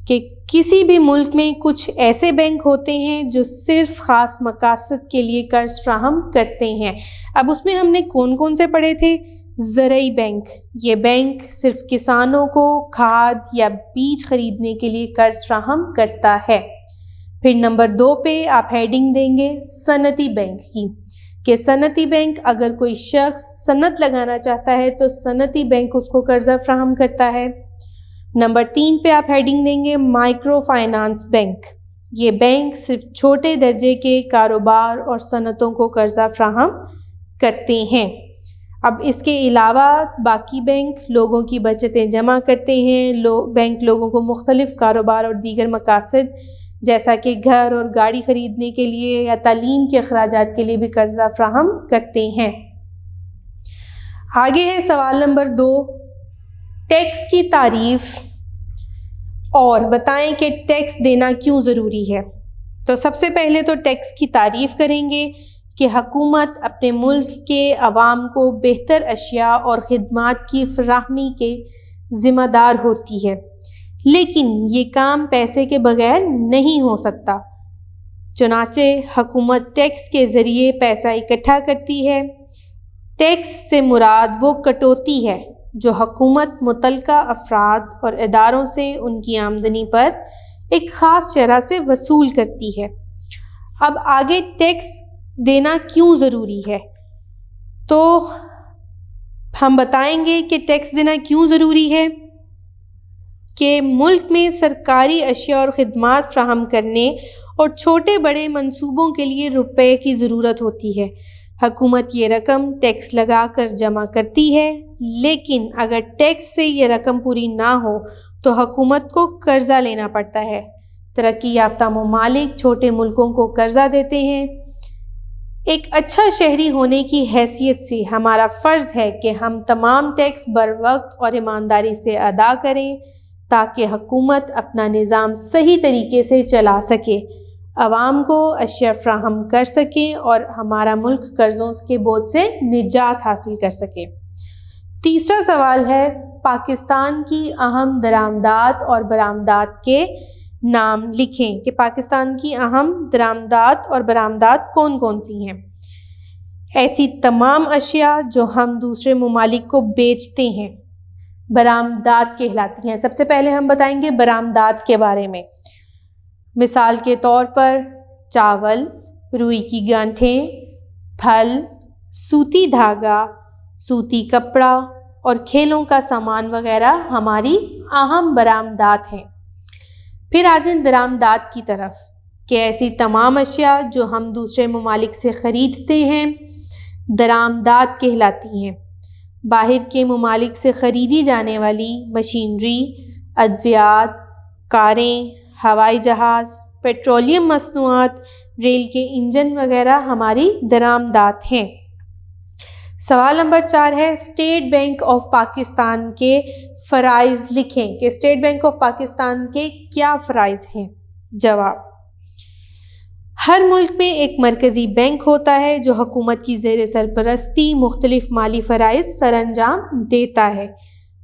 کہ کسی بھی ملک میں کچھ ایسے بینک ہوتے ہیں جو صرف خاص مقاصد کے لیے قرض فراہم کرتے ہیں۔ اب اس میں ہم نے کون کون سے پڑھے تھے؟ زرعی بینک، یہ بینک صرف کسانوں کو کھاد یا بیج خریدنے کے لیے قرض فراہم کرتا ہے۔ پھر نمبر 2 پہ آپ ہیڈنگ دیں گے صنعتی بینک کی، کہ صنعتی بینک اگر کوئی شخص صنعت لگانا چاہتا ہے تو صنعتی بینک اس کو قرضہ فراہم کرتا ہے۔ نمبر 3 پہ آپ ہیڈنگ دیں گے مائکرو فائنانس بینک، یہ بینک صرف چھوٹے درجے کے کاروبار اور صنعتوں کو قرضہ فراہم کرتے ہیں۔ اب اس کے علاوہ باقی بینک لوگوں کی بچتیں جمع کرتے ہیں، بینک لوگوں کو مختلف کاروبار اور دیگر مقاصد جیسا کہ گھر اور گاڑی خریدنے کے لیے یا تعلیم کے اخراجات کے لیے بھی قرضہ فراہم کرتے ہیں۔ آگے ہے سوال نمبر 2، ٹیکس کی تعریف اور بتائیں کہ ٹیکس دینا کیوں ضروری ہے۔ تو سب سے پہلے تو ٹیکس کی تعریف کریں گے کہ حکومت اپنے ملک کے عوام کو بہتر اشیاء اور خدمات کی فراہمی کے ذمہ دار ہوتی ہے، لیکن یہ کام پیسے کے بغیر نہیں ہو سکتا۔ چنانچہ حکومت ٹیکس کے ذریعے پیسہ اکٹھا کرتی ہے۔ ٹیکس سے مراد وہ کٹوتی ہے جو حکومت متعلقہ افراد اور اداروں سے ان کی آمدنی پر ایک خاص شرح سے وصول کرتی ہے۔ اب آگے ٹیکس دینا کیوں ضروری ہے، تو ہم بتائیں گے کہ ٹیکس دینا کیوں ضروری ہے کہ ملک میں سرکاری اشیاء اور خدمات فراہم کرنے اور چھوٹے بڑے منصوبوں کے لیے روپے کی ضرورت ہوتی ہے۔ حکومت یہ رقم ٹیکس لگا کر جمع کرتی ہے، لیکن اگر ٹیکس سے یہ رقم پوری نہ ہو تو حکومت کو قرضہ لینا پڑتا ہے۔ ترقی یافتہ ممالک چھوٹے ملکوں کو قرضہ دیتے ہیں۔ ایک اچھا شہری ہونے کی حیثیت سے ہمارا فرض ہے کہ ہم تمام ٹیکس بروقت اور ایمانداری سے ادا کریں تاکہ حکومت اپنا نظام صحیح طریقے سے چلا سکے، عوام کو اشیاء فراہم کر سکیں اور ہمارا ملک قرضوں کے بوجھ سے نجات حاصل کر سکے۔ تیسرا سوال ہے پاکستان کی اہم درآمدات اور برآمدات کے نام لکھیں کہ پاکستان کی اہم درآمدات اور برآمدات کون کون سی ہیں۔ ایسی تمام اشیاء جو ہم دوسرے ممالک کو بیچتے ہیں برآمدات کہلاتی ہیں۔ سب سے پہلے ہم بتائیں گے برآمدات کے بارے میں۔ مثال کے طور پر چاول، روئی کی گانٹھیں، پھل، سوتی دھاگا، سوتی کپڑا اور کھیلوں کا سامان وغیرہ ہماری اہم برآمدات ہیں۔ پھر آ جائیں درآمدات کی طرف کہ ایسی تمام اشیاء جو ہم دوسرے ممالک سے خریدتے ہیں درآمدات کہلاتی ہیں۔ باہر کے ممالک سے خریدی جانے والی مشینری، ادویات، کاریں، ہوائی جہاز، پیٹرولیم مصنوعات، ریل کے انجن وغیرہ ہماری درآمدات ہیں۔ سوال نمبر 4 ہے اسٹیٹ بینک آف پاکستان کے فرائض لکھیں کہ اسٹیٹ بینک آف پاکستان کے کیا فرائض ہیں۔ جواب: ہر ملک میں ایک مرکزی بینک ہوتا ہے جو حکومت کی زیر سرپرستی مختلف مالی فرائض سر انجام دیتا ہے۔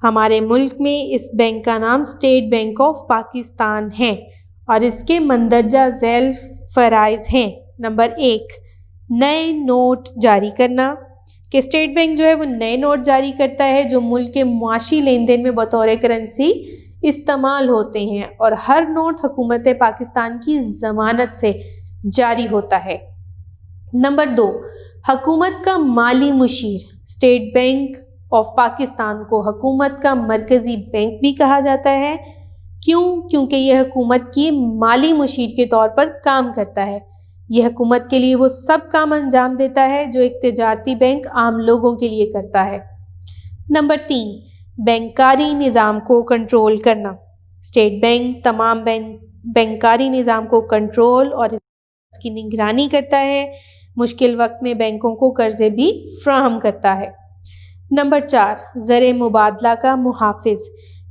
ہمارے ملک میں اس بینک کا نام اسٹیٹ بینک آف پاکستان ہے اور اس کے مندرجہ ذیل فرائض ہیں۔ نمبر 1، نئے نوٹ جاری کرنا کہ اسٹیٹ بینک جو ہے وہ نئے نوٹ جاری کرتا ہے جو ملک کے معاشی لین دین میں بطور کرنسی استعمال ہوتے ہیں اور ہر نوٹ حکومت پاکستان کی ضمانت سے جاری ہوتا ہے۔ نمبر 2، حکومت کا مالی مشیر۔ اسٹیٹ بینک آف پاکستان کو حکومت کا مرکزی بینک بھی کہا جاتا ہے۔ کیوں؟ کیونکہ یہ حکومت کی مالی مشیر کے طور پر کام کرتا ہے۔ یہ حکومت کے لیے وہ سب کام انجام دیتا ہے جو ایک تجارتی بینک عام لوگوں کے لیے کرتا ہے۔ نمبر 3، بینکاری نظام کو کنٹرول کرنا۔ اسٹیٹ بینک تمام بینکاری نظام کو کنٹرول اور اس کی نگرانی کرتا ہے۔ مشکل وقت میں بینکوں کو قرضے بھی فراہم کرتا ہے۔ نمبر 4، زر مبادلہ کا محافظ۔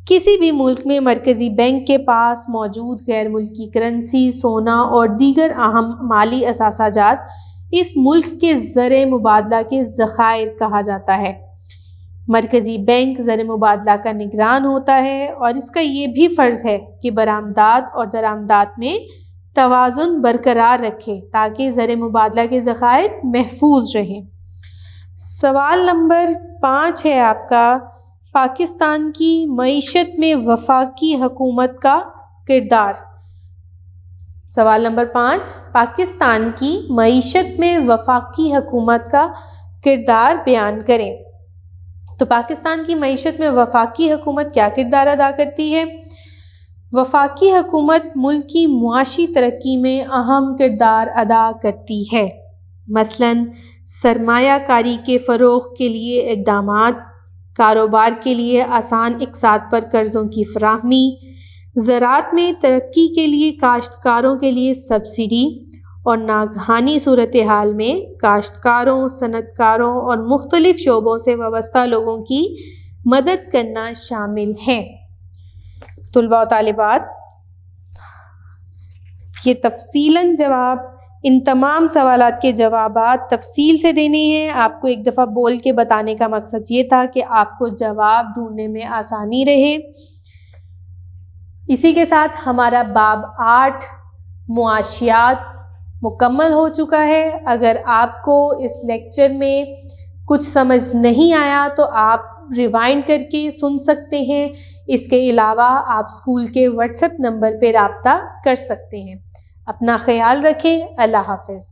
کسی بھی ملک میں مرکزی بینک کے پاس موجود غیر ملکی کرنسی، سونا اور دیگر اہم مالی اثاثہ جات اس ملک کے زر مبادلہ کے ذخائر کہا جاتا ہے۔ مرکزی بینک زر مبادلہ کا نگران ہوتا ہے اور اس کا یہ بھی فرض ہے کہ برآمدات اور درآمدات میں توازن برقرار رکھے تاکہ زر مبادلہ کے ذخائر محفوظ رہیں۔ سوال نمبر 5 ہے آپ کا، پاکستان کی معیشت میں وفاقی حکومت کا کردار۔ سوال نمبر 5، پاکستان کی معیشت میں وفاقی حکومت کا کردار بیان کریں۔ تو پاکستان کی معیشت میں وفاقی حکومت کیا کردار ادا کرتی ہے؟ وفاقی حکومت ملک کی معاشی ترقی میں اہم کردار ادا کرتی ہے، مثلاً سرمایہ کاری کے فروغ کے لیے اقدامات، کاروبار کے لیے آسان اقساط پر قرضوں کی فراہمی، زراعت میں ترقی کے لیے کاشتکاروں کے لیے سبسڈی، اور ناگہانی صورتحال میں کاشتکاروں، صنعت کاروں اور مختلف شعبوں سے وابستہ لوگوں کی مدد کرنا شامل ہے۔ طلباء و طالبات، یہ تفصیلاً جواب، ان تمام سوالات کے جوابات تفصیل سے دینے ہیں۔ آپ کو ایک دفعہ بول کے بتانے کا مقصد یہ تھا کہ آپ کو جواب ڈھونڈنے میں آسانی رہے۔ اسی کے ساتھ ہمارا باب 8 معاشیات مکمل ہو چکا ہے۔ اگر آپ کو اس لیکچر میں کچھ سمجھ نہیں آیا تو آپ ریوائنڈ کر کے سن سکتے ہیں۔ اس کے علاوہ آپ اسکول کے واٹس ایپ نمبر پہ رابطہ کر سکتے ہیں۔ اپنا خیال رکھیں۔ اللہ حافظ۔